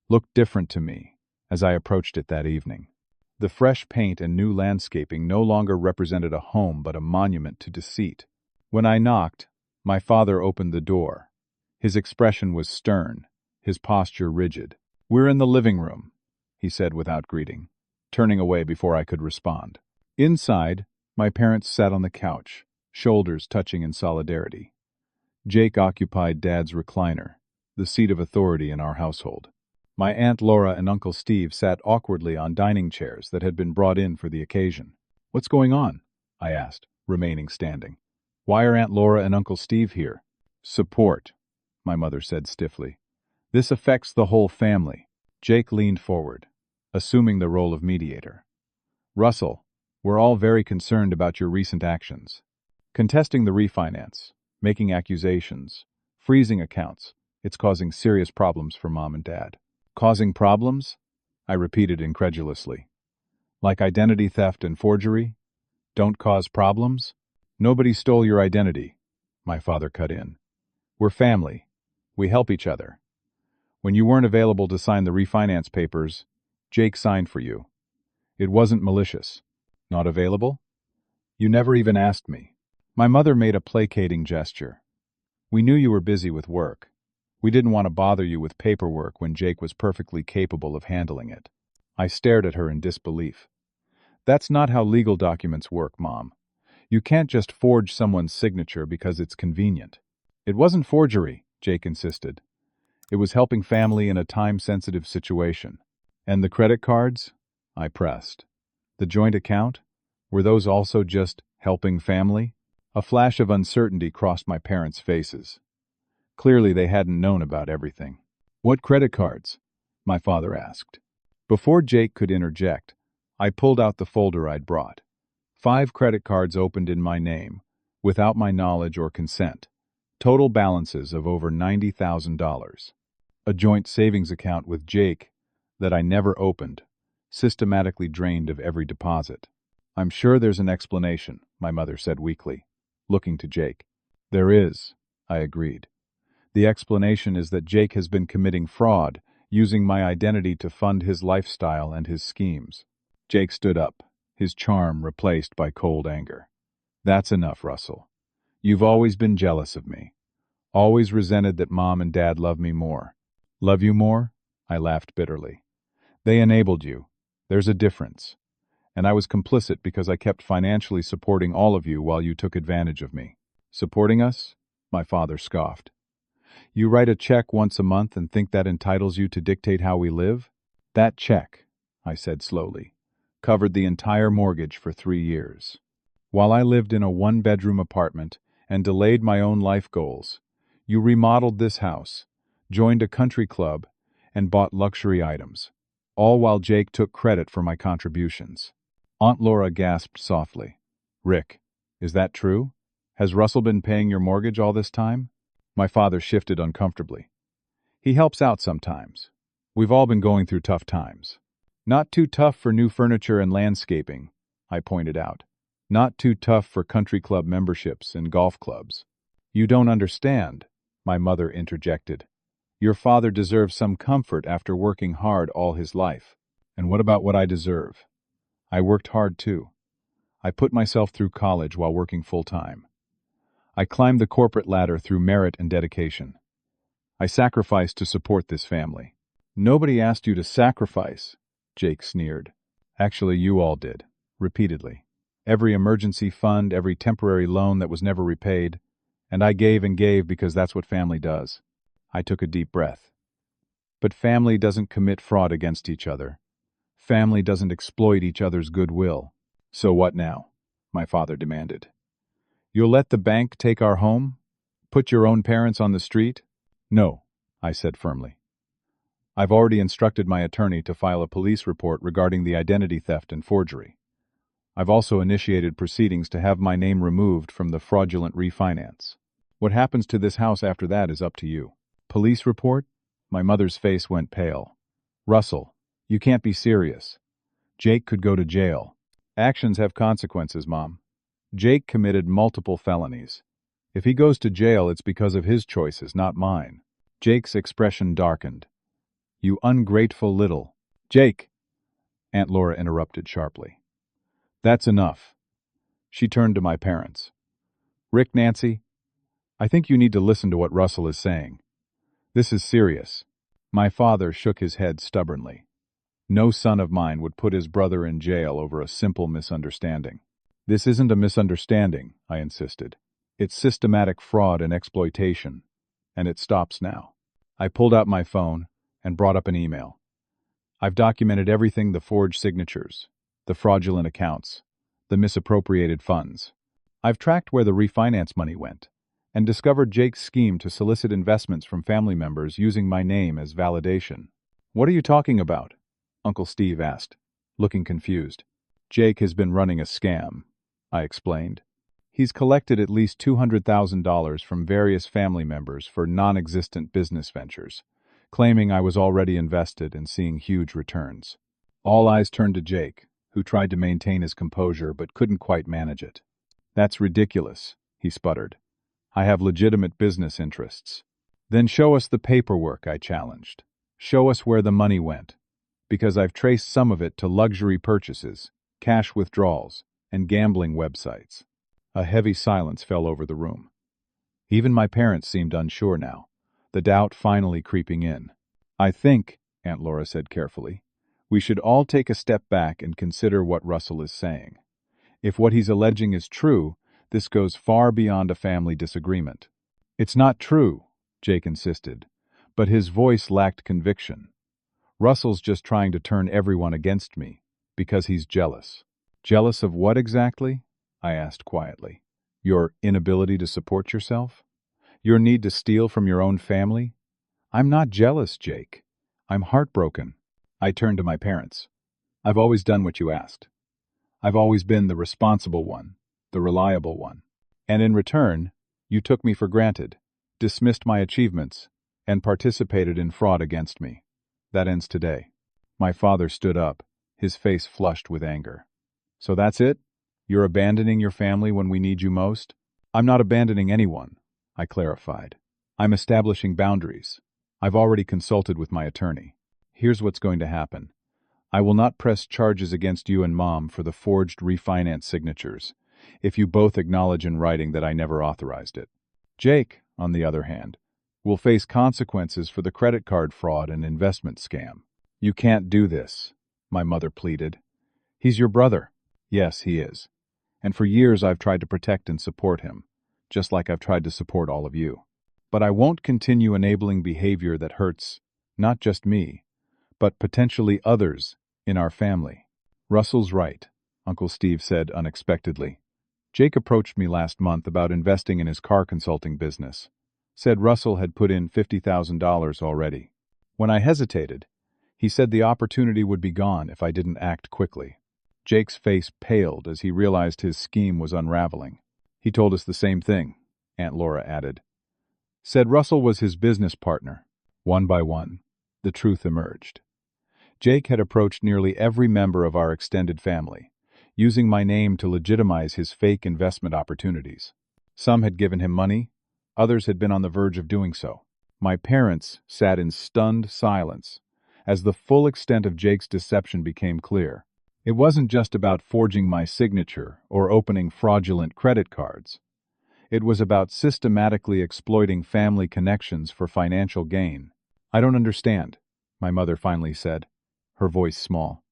looked different to me as I approached it that evening. The fresh paint and new landscaping no longer represented a home but a monument to deceit. When I knocked, my father opened the door. His expression was stern, his posture rigid. "We're in the living room," he said without greeting, turning away before I could respond. Inside, my parents sat on the couch, shoulders touching in solidarity. Jake occupied Dad's recliner, the seat of authority in our household. My Aunt Laura and Uncle Steve sat awkwardly on dining chairs that had been brought in for the occasion. "What's going on?" I asked, remaining standing. "Why are Aunt Laura and Uncle Steve here?" "Support," my mother said stiffly. "This affects the whole family." Jake leaned forward, assuming the role of mediator. "Russell, we're all very concerned about your recent actions. Contesting the refinance, making accusations, freezing accounts. It's causing serious problems for Mom and Dad." "Causing problems?" I repeated incredulously. "Like identity theft and forgery? Don't cause problems?" "Nobody stole your identity," my father cut in. "We're family. We help each other. When you weren't available to sign the refinance papers, Jake signed for you. It wasn't malicious." "Not available?" You never even asked me. My mother made a placating gesture. We knew you were busy with work. We didn't want to bother you with paperwork when Jake was perfectly capable of handling it. I stared at her in disbelief. That's not how legal documents work, Mom. You can't just forge someone's signature because it's convenient. It wasn't forgery, Jake insisted. It was helping family in a time-sensitive situation. And the credit cards? I pressed. The joint account? Were those also just helping family? A flash of uncertainty crossed my parents' faces. Clearly they hadn't known about everything. What credit cards? My father asked. Before Jake could interject, I pulled out the folder I'd brought. 5 credit cards opened in my name, without my knowledge or consent. Total balances of over $90,000. A joint savings account with Jake that I never opened, systematically drained of every deposit. I'm sure there's an explanation, my mother said weakly, looking to Jake. There is, I agreed. The explanation is that Jake has been committing fraud, using my identity to fund his lifestyle and his schemes. Jake stood up, his charm replaced by cold anger. That's enough, Russell. You've always been jealous of me. Always resented that Mom and Dad love me more. Love you more? I laughed bitterly. They enabled you. There's a difference. And I was complicit because I kept financially supporting all of you while you took advantage of me. Supporting us? My father scoffed. You write a check once a month and think that entitles you to dictate how we live? That check, I said slowly, covered the entire mortgage for 3 years. While I lived in a 1-bedroom apartment and delayed my own life goals, you remodeled this house, joined a country club, and bought luxury items, all while Jake took credit for my contributions. Aunt Laura gasped softly. Rick, is that true? Has Russell been paying your mortgage all this time? My father shifted uncomfortably. He helps out sometimes. We've all been going through tough times. Not too tough for new furniture and landscaping, I pointed out. Not too tough for country club memberships and golf clubs. You don't understand, my mother interjected. Your father deserves some comfort after working hard all his life. And what about what I deserve? I worked hard too. I put myself through college while working full-time. I climbed the corporate ladder through merit and dedication. I sacrificed to support this family. Nobody asked you to sacrifice, Jake sneered. Actually, you all did, repeatedly. Every emergency fund, every temporary loan that was never repaid, and I gave and gave because that's what family does. I took a deep breath. But family doesn't commit fraud against each other. Family doesn't exploit each other's goodwill. So what now? My father demanded. You'll let the bank take our home? Put your own parents on the street? No, I said firmly. I've already instructed my attorney to file a police report regarding the identity theft and forgery. I've also initiated proceedings to have my name removed from the fraudulent refinance. What happens to this house after that is up to you. Police report? My mother's face went pale. Russell, you can't be serious. Jake could go to jail. Actions have consequences, Mom. Jake committed multiple felonies. If he goes to jail, it's because of his choices, not mine. Jake's expression darkened. You ungrateful little... Jake! Aunt Laura interrupted sharply. That's enough. She turned to my parents. Rick, Nancy, I think you need to listen to what Russell is saying. This is serious. My father shook his head stubbornly. No son of mine would put his brother in jail over a simple misunderstanding. This isn't a misunderstanding, I insisted. It's systematic fraud and exploitation, and it stops now. I pulled out my phone and brought up an email. I've documented everything: the forged signatures, the fraudulent accounts, the misappropriated funds. I've tracked where the refinance money went and discovered Jake's scheme to solicit investments from family members using my name as validation. What are you talking about? Uncle Steve asked, looking confused. Jake has been running a scam, I explained. He's collected at least $200,000 from various family members for non-existent business ventures, claiming I was already invested and seeing huge returns. All eyes turned to Jake, who tried to maintain his composure but couldn't quite manage it. That's ridiculous, he sputtered. I have legitimate business interests. Then show us the paperwork, I challenged. Show us where the money went, because I've traced some of it to luxury purchases, cash withdrawals, and gambling websites. A heavy silence fell over the room. Even my parents seemed unsure now, the doubt finally creeping in. "I think," Aunt Laura said carefully, "we should all take a step back and consider what Russell is saying. If what he's alleging is true, this goes far beyond a family disagreement." "It's not true," Jake insisted, but his voice lacked conviction. "Russell's just trying to turn everyone against me, because he's jealous." "Jealous of what exactly?" I asked quietly. "Your inability to support yourself? Your need to steal from your own family?" "I'm not jealous, Jake. I'm heartbroken." I turned to my parents. "I've always done what you asked. I've always been the responsible one, the reliable one. And in return, you took me for granted, dismissed my achievements, and participated in fraud against me. That ends today." My father stood up, his face flushed with anger. "So that's it? You're abandoning your family when we need you most?" "I'm not abandoning anyone," I clarified. "I'm establishing boundaries. I've already consulted with my attorney. Here's what's going to happen. I will not press charges against you and Mom for the forged refinance signatures, if you both acknowledge in writing that I never authorized it. Jake, on the other hand, will face consequences for the credit card fraud and investment scam." "You can't do this," my mother pleaded. "He's your brother." "Yes, he is. And for years I've tried to protect and support him, just like I've tried to support all of you. But I won't continue enabling behavior that hurts not just me, but potentially others in our family." "Russell's right," Uncle Steve said unexpectedly. "Jake approached me last month about investing in his car consulting business. Said Russell had put in $50,000 already. When I hesitated, he said the opportunity would be gone if I didn't act quickly." Jake's face paled as he realized his scheme was unraveling. "He told us the same thing," Aunt Laura added. "Said Russell was his business partner." One by one, the truth emerged. Jake had approached nearly every member of our extended family, using my name to legitimize his fake investment opportunities. Some had given him money, others had been on the verge of doing so. My parents sat in stunned silence as the full extent of Jake's deception became clear. It wasn't just about forging my signature or opening fraudulent credit cards. It was about systematically exploiting family connections for financial gain. "I don't understand," my mother finally said, her voice small.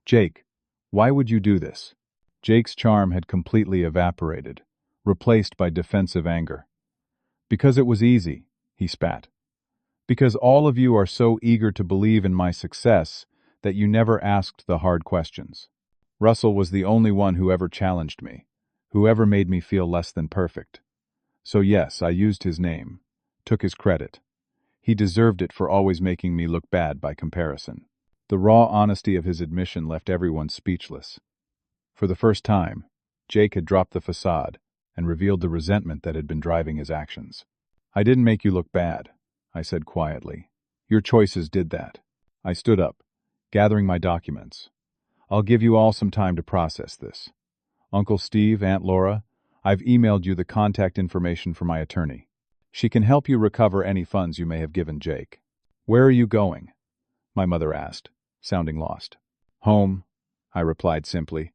"Jake, why would you do this?" Jake's charm had completely evaporated, replaced by defensive anger. "Because it was easy," he spat. "Because all of you are so eager to believe in my success that you never asked the hard questions. Russell was the only one who ever challenged me, who ever made me feel less than perfect. So yes, I used his name, took his credit. He deserved it for always making me look bad by comparison." The raw honesty of his admission left everyone speechless. For the first time, Jake had dropped the facade and revealed the resentment that had been driving his actions. "I didn't make you look bad," I said quietly. "Your choices did that." I stood up, gathering my documents. "I'll give you all some time to process this. Uncle Steve, Aunt Laura, I've emailed you the contact information for my attorney. She can help you recover any funds you may have given Jake." "Where are you going?" my mother asked, sounding lost. "Home," I replied simply.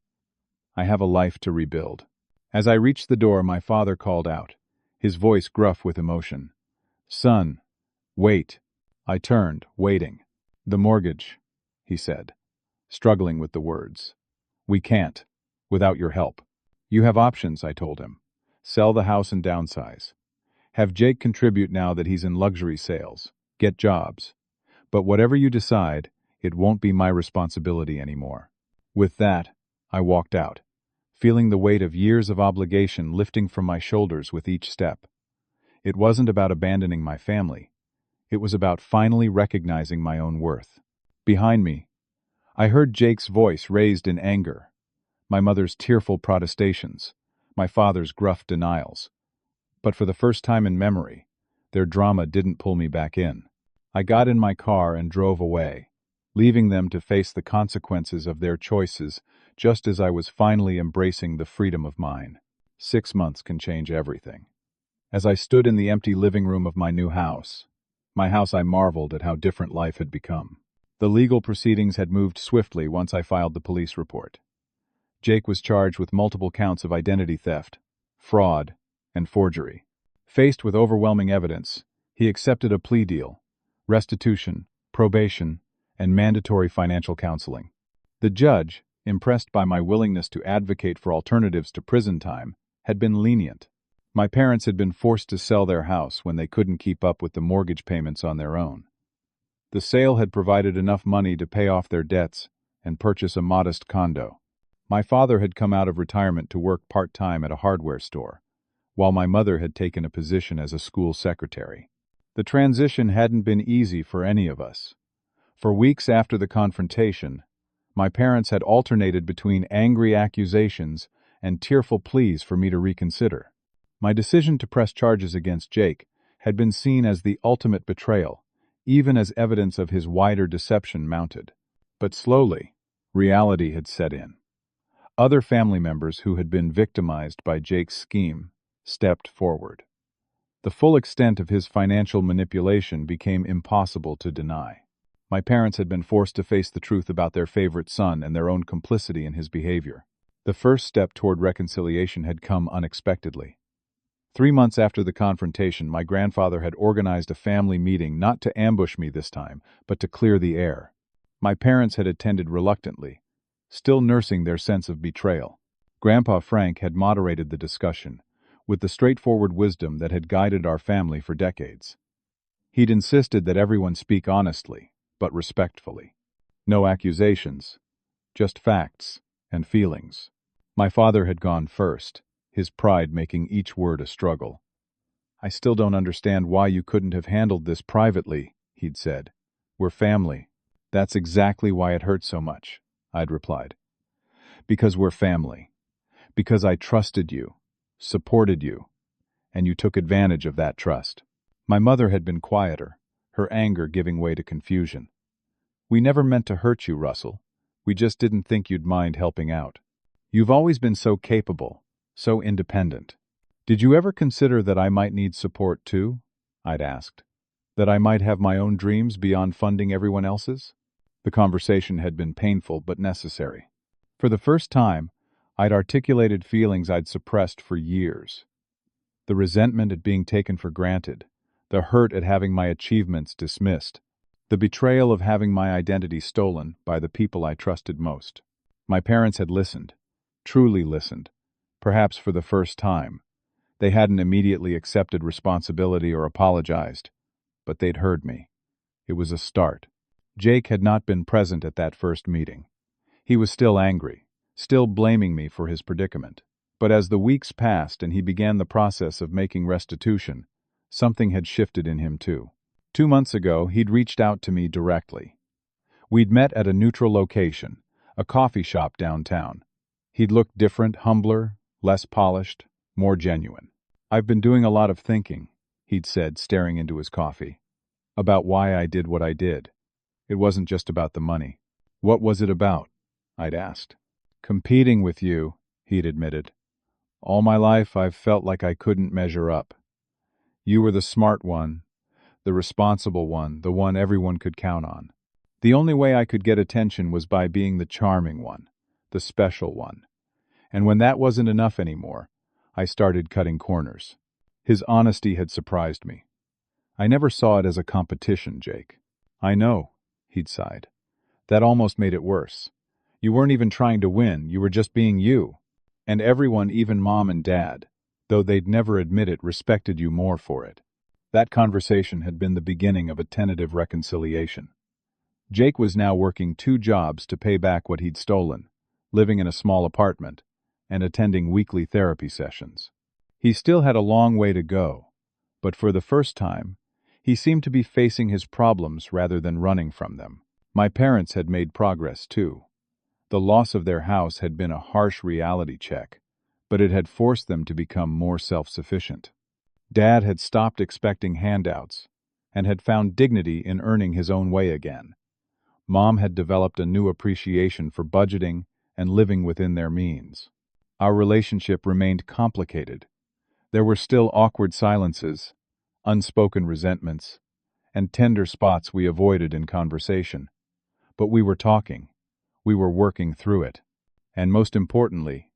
"I have a life to rebuild." As I reached the door, my father called out, his voice gruff with emotion. "Son, wait." I turned, waiting. "The mortgage," he said, struggling with the words. "We can't, without your help." "You have options," I told him. "Sell the house and downsize. Have Jake contribute now that he's in luxury sales. Get jobs. But whatever you decide, it won't be my responsibility anymore." With that, I walked out, feeling the weight of years of obligation lifting from my shoulders with each step. It wasn't about abandoning my family. It was about finally recognizing my own worth. Behind me, I heard Jake's voice raised in anger, my mother's tearful protestations, my father's gruff denials. But for the first time in memory, their drama didn't pull me back in. I got in my car and drove away, leaving them to face the consequences of their choices just as I was finally embracing the freedom of mine. 6 months can change everything. As I stood in the empty living room of my new house, I marveled at how different life had become. The legal proceedings had moved swiftly once I filed the police report. Jake was charged with multiple counts of identity theft, fraud, and forgery. Faced with overwhelming evidence, he accepted a plea deal, restitution, probation, and mandatory financial counseling. The judge, impressed by my willingness to advocate for alternatives to prison time, had been lenient. My parents had been forced to sell their house when they couldn't keep up with the mortgage payments on their own. The sale had provided enough money to pay off their debts and purchase a modest condo. My father had come out of retirement to work part-time at a hardware store, while my mother had taken a position as a school secretary. The transition hadn't been easy for any of us. For weeks after the confrontation, my parents had alternated between angry accusations and tearful pleas for me to reconsider. My decision to press charges against Jake had been seen as the ultimate betrayal, even as evidence of his wider deception mounted. But slowly, reality had set in. Other family members who had been victimized by Jake's scheme stepped forward. The full extent of his financial manipulation became impossible to deny. My parents had been forced to face the truth about their favorite son and their own complicity in his behavior. The first step toward reconciliation had come unexpectedly. 3 months after the confrontation, my grandfather had organized a family meeting not to ambush me this time, but to clear the air. My parents had attended reluctantly, still nursing their sense of betrayal. Grandpa Frank had moderated the discussion, with the straightforward wisdom that had guided our family for decades. He'd insisted that everyone speak honestly, but respectfully. No accusations, just facts and feelings. My father had gone first, his pride making each word a struggle. "I still don't understand why you couldn't have handled this privately," he'd said. "We're family." "That's exactly why it hurts so much," I'd replied. "Because we're family. Because I trusted you, supported you, and you took advantage of that trust." My mother had been quieter, her anger giving way to confusion. "We never meant to hurt you, Russell. We just didn't think you'd mind helping out. You've always been so capable, so independent. Did you ever consider that I might need support too?" I'd asked. "That I might have my own dreams beyond funding everyone else's?" The conversation had been painful but necessary. For the first time, I'd articulated feelings I'd suppressed for years. The resentment at being taken for granted, the hurt at having my achievements dismissed, the betrayal of having my identity stolen by the people I trusted most. My parents had listened, truly listened, perhaps for the first time. They hadn't immediately accepted responsibility or apologized, but they'd heard me. It was a start. Jake had not been present at that first meeting. He was still angry, still blaming me for his predicament. But as the weeks passed and he began the process of making restitution, something had shifted in him too. 2 months ago, he'd reached out to me directly. We'd met at a neutral location, a coffee shop downtown. He'd looked different, humbler, less polished, more genuine. "I've been doing a lot of thinking," he'd said, staring into his coffee, "about why I did what I did. It wasn't just about the money." "What was it about?" I'd asked. "Competing with you," he'd admitted. "All my life I've felt like I couldn't measure up. You were the smart one, the responsible one, the one everyone could count on. The only way I could get attention was by being the charming one, the special one. And when that wasn't enough anymore, I started cutting corners." His honesty had surprised me. "I never saw it as a competition, Jake." "I know," he'd sighed. "That almost made it worse. You weren't even trying to win, you were just being you. And everyone, even Mom and Dad, though they'd never admit it, respected you more for it." That conversation had been the beginning of a tentative reconciliation. Jake was now working 2 jobs to pay back what he'd stolen, living in a small apartment, and attending weekly therapy sessions. He still had a long way to go, but for the first time, he seemed to be facing his problems rather than running from them. My parents had made progress too. The loss of their house had been a harsh reality check, but it had forced them to become more self-sufficient. Dad had stopped expecting handouts and had found dignity in earning his own way again. Mom had developed a new appreciation for budgeting and living within their means. Our relationship remained complicated. There were still awkward silences, unspoken resentments, and tender spots we avoided in conversation. But we were talking. We were working through it. And most importantly,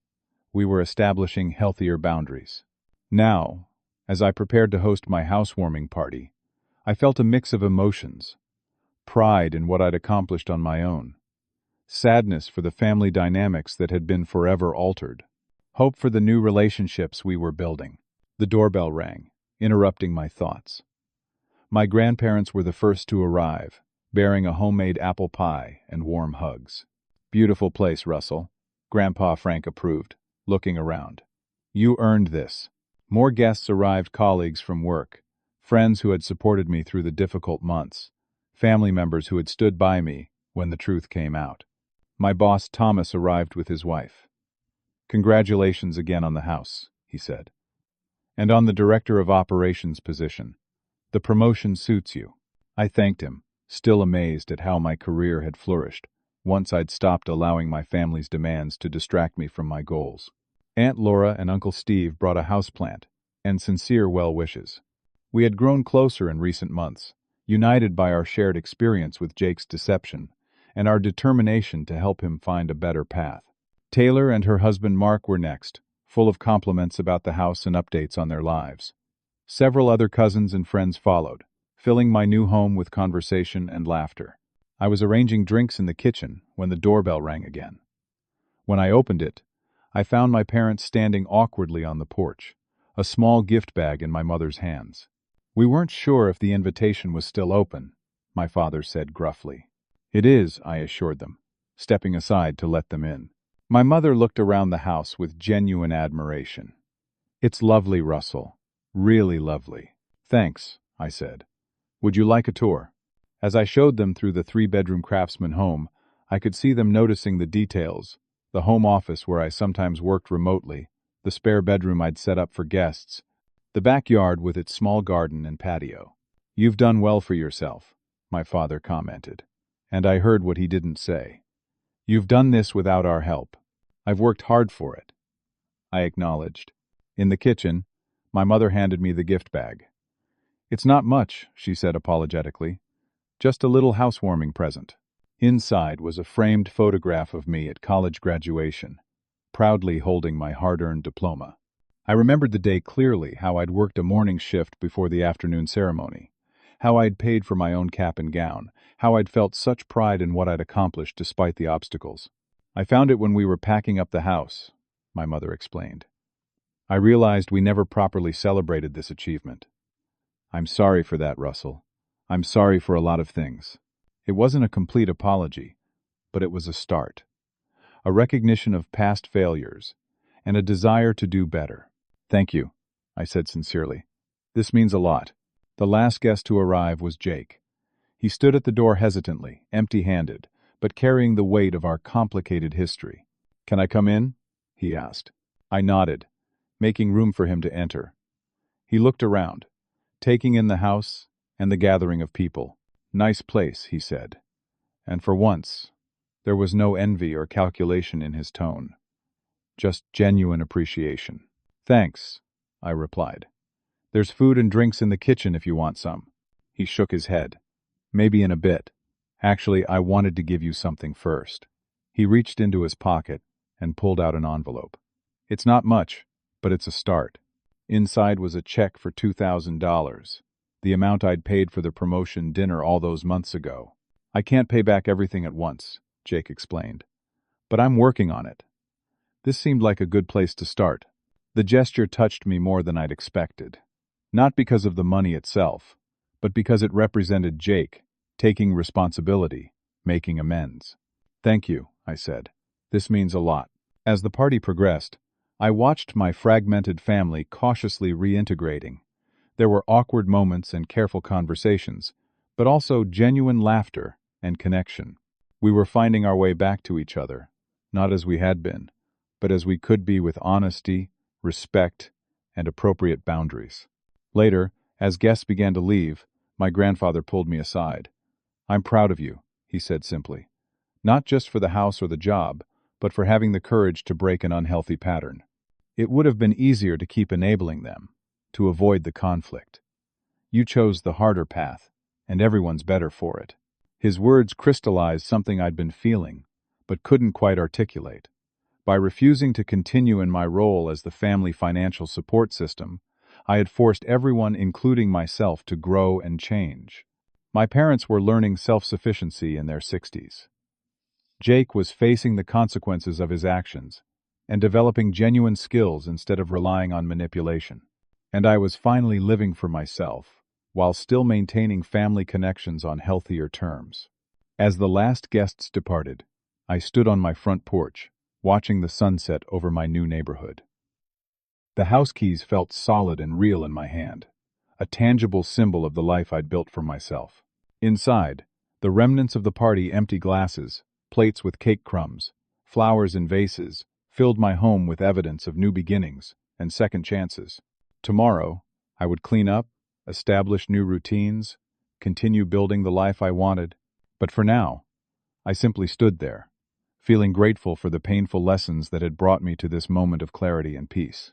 we were establishing healthier boundaries. Now, as I prepared to host my housewarming party, I felt a mix of emotions: pride in what I'd accomplished on my own, sadness for the family dynamics that had been forever altered, hope for the new relationships we were building. The doorbell rang, interrupting my thoughts. My grandparents were the first to arrive, bearing a homemade apple pie and warm hugs. "Beautiful place, Russell," Grandpa Frank approved, looking around. "You earned this." More guests arrived: colleagues from work, friends who had supported me through the difficult months, family members who had stood by me when the truth came out. My boss, Thomas, arrived with his wife. "Congratulations again on the house," he said. "And on the director of operations position. The promotion suits you." I thanked him, still amazed at how my career had flourished once I'd stopped allowing my family's demands to distract me from my goals. Aunt Laura and Uncle Steve brought a houseplant and sincere well wishes. We had grown closer in recent months, united by our shared experience with Jake's deception and our determination to help him find a better path. Taylor and her husband Mark were next, full of compliments about the house and updates on their lives. Several other cousins and friends followed, filling my new home with conversation and laughter. I was arranging drinks in the kitchen when the doorbell rang again. When I opened it, I found my parents standing awkwardly on the porch, a small gift bag in my mother's hands. "We weren't sure if the invitation was still open," my father said gruffly. "It is," I assured them, stepping aside to let them in. My mother looked around the house with genuine admiration. "It's lovely, Russell. Really lovely." "Thanks," I said. "Would you like a tour?" As I showed them through the three-bedroom craftsman home, I could see them noticing the details: the home office where I sometimes worked remotely, the spare bedroom I'd set up for guests, the backyard with its small garden and patio. "You've done well for yourself," my father commented. And I heard what he didn't say. "You've done this without our help. I've worked hard for it," I acknowledged. In the kitchen, my mother handed me the gift bag. "It's not much," she said apologetically. "Just a little housewarming present." Inside was a framed photograph of me at college graduation, proudly holding my hard-earned diploma. I remembered the day clearly: how I'd worked a morning shift before the afternoon ceremony, how I'd paid for my own cap and gown, how I'd felt such pride in what I'd accomplished despite the obstacles. "I found it when we were packing up the house," my mother explained. "I realized we never properly celebrated this achievement. I'm sorry for that, Russell. I'm sorry for a lot of things." It wasn't a complete apology, but it was a start. A recognition of past failures, and a desire to do better. "Thank you," I said sincerely. "This means a lot." The last guest to arrive was Jake. He stood at the door hesitantly, empty-handed, but carrying the weight of our complicated history. "Can I come in?" he asked. I nodded, making room for him to enter. He looked around, taking in the house and the gathering of people. "Nice place," he said. And for once, there was no envy or calculation in his tone, just genuine appreciation. "Thanks," I replied. "There's food and drinks in the kitchen if you want some." He shook his head. "Maybe in a bit. Actually, I wanted to give you something first." He reached into his pocket and pulled out an envelope. "It's not much, but it's a start." Inside was a check for $2,000, the amount I'd paid for the promotion dinner all those months ago. "I can't pay back everything at once," Jake explained, "but I'm working on it." This seemed like a good place to start. The gesture touched me more than I'd expected. Not because of the money itself, but because it represented Jake, taking responsibility, making amends. "Thank you," I said. "This means a lot." As the party progressed, I watched my fragmented family cautiously reintegrating. There were awkward moments and careful conversations, but also genuine laughter and connection. We were finding our way back to each other, not as we had been, but as we could be, with honesty, respect, and appropriate boundaries. Later, as guests began to leave, my grandfather pulled me aside. "I'm proud of you," he said simply. "Not just for the house or the job, but for having the courage to break an unhealthy pattern. It would have been easier to keep enabling them, to avoid the conflict. You chose the harder path, and everyone's better for it." His words crystallized something I'd been feeling, but couldn't quite articulate: By refusing to continue in my role as the family financial support system, I had forced everyone, including myself, to grow and change. My parents were learning self-sufficiency in their 60s. Jake was facing the consequences of his actions and developing genuine skills instead of relying on manipulation. And I was finally living for myself, while still maintaining family connections on healthier terms. As the last guests departed, I stood on my front porch, watching the sunset over my new neighborhood. The house keys felt solid and real in my hand, a tangible symbol of the life I'd built for myself. Inside, the remnants of the party, empty glasses, plates with cake crumbs, flowers in vases, filled my home with evidence of new beginnings and second chances. Tomorrow, I would clean up, establish new routines, continue building the life I wanted. But for now, I simply stood there, feeling grateful for the painful lessons that had brought me to this moment of clarity and peace.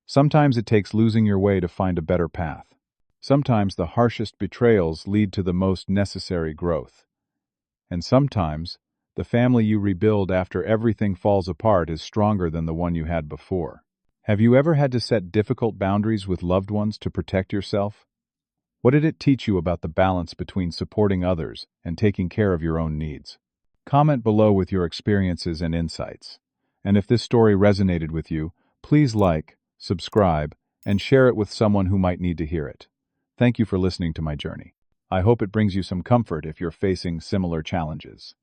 Sometimes it takes losing your way to find a better path. Sometimes the harshest betrayals lead to the most necessary growth. And sometimes, the family you rebuild after everything falls apart is stronger than the one you had before. Have you ever had to set difficult boundaries with loved ones to protect yourself? What did it teach you about the balance between supporting others and taking care of your own needs? Comment below with your experiences and insights. And if this story resonated with you, please like, subscribe, and share it with someone who might need to hear it. Thank you for listening to my journey. I hope it brings you some comfort if you're facing similar challenges.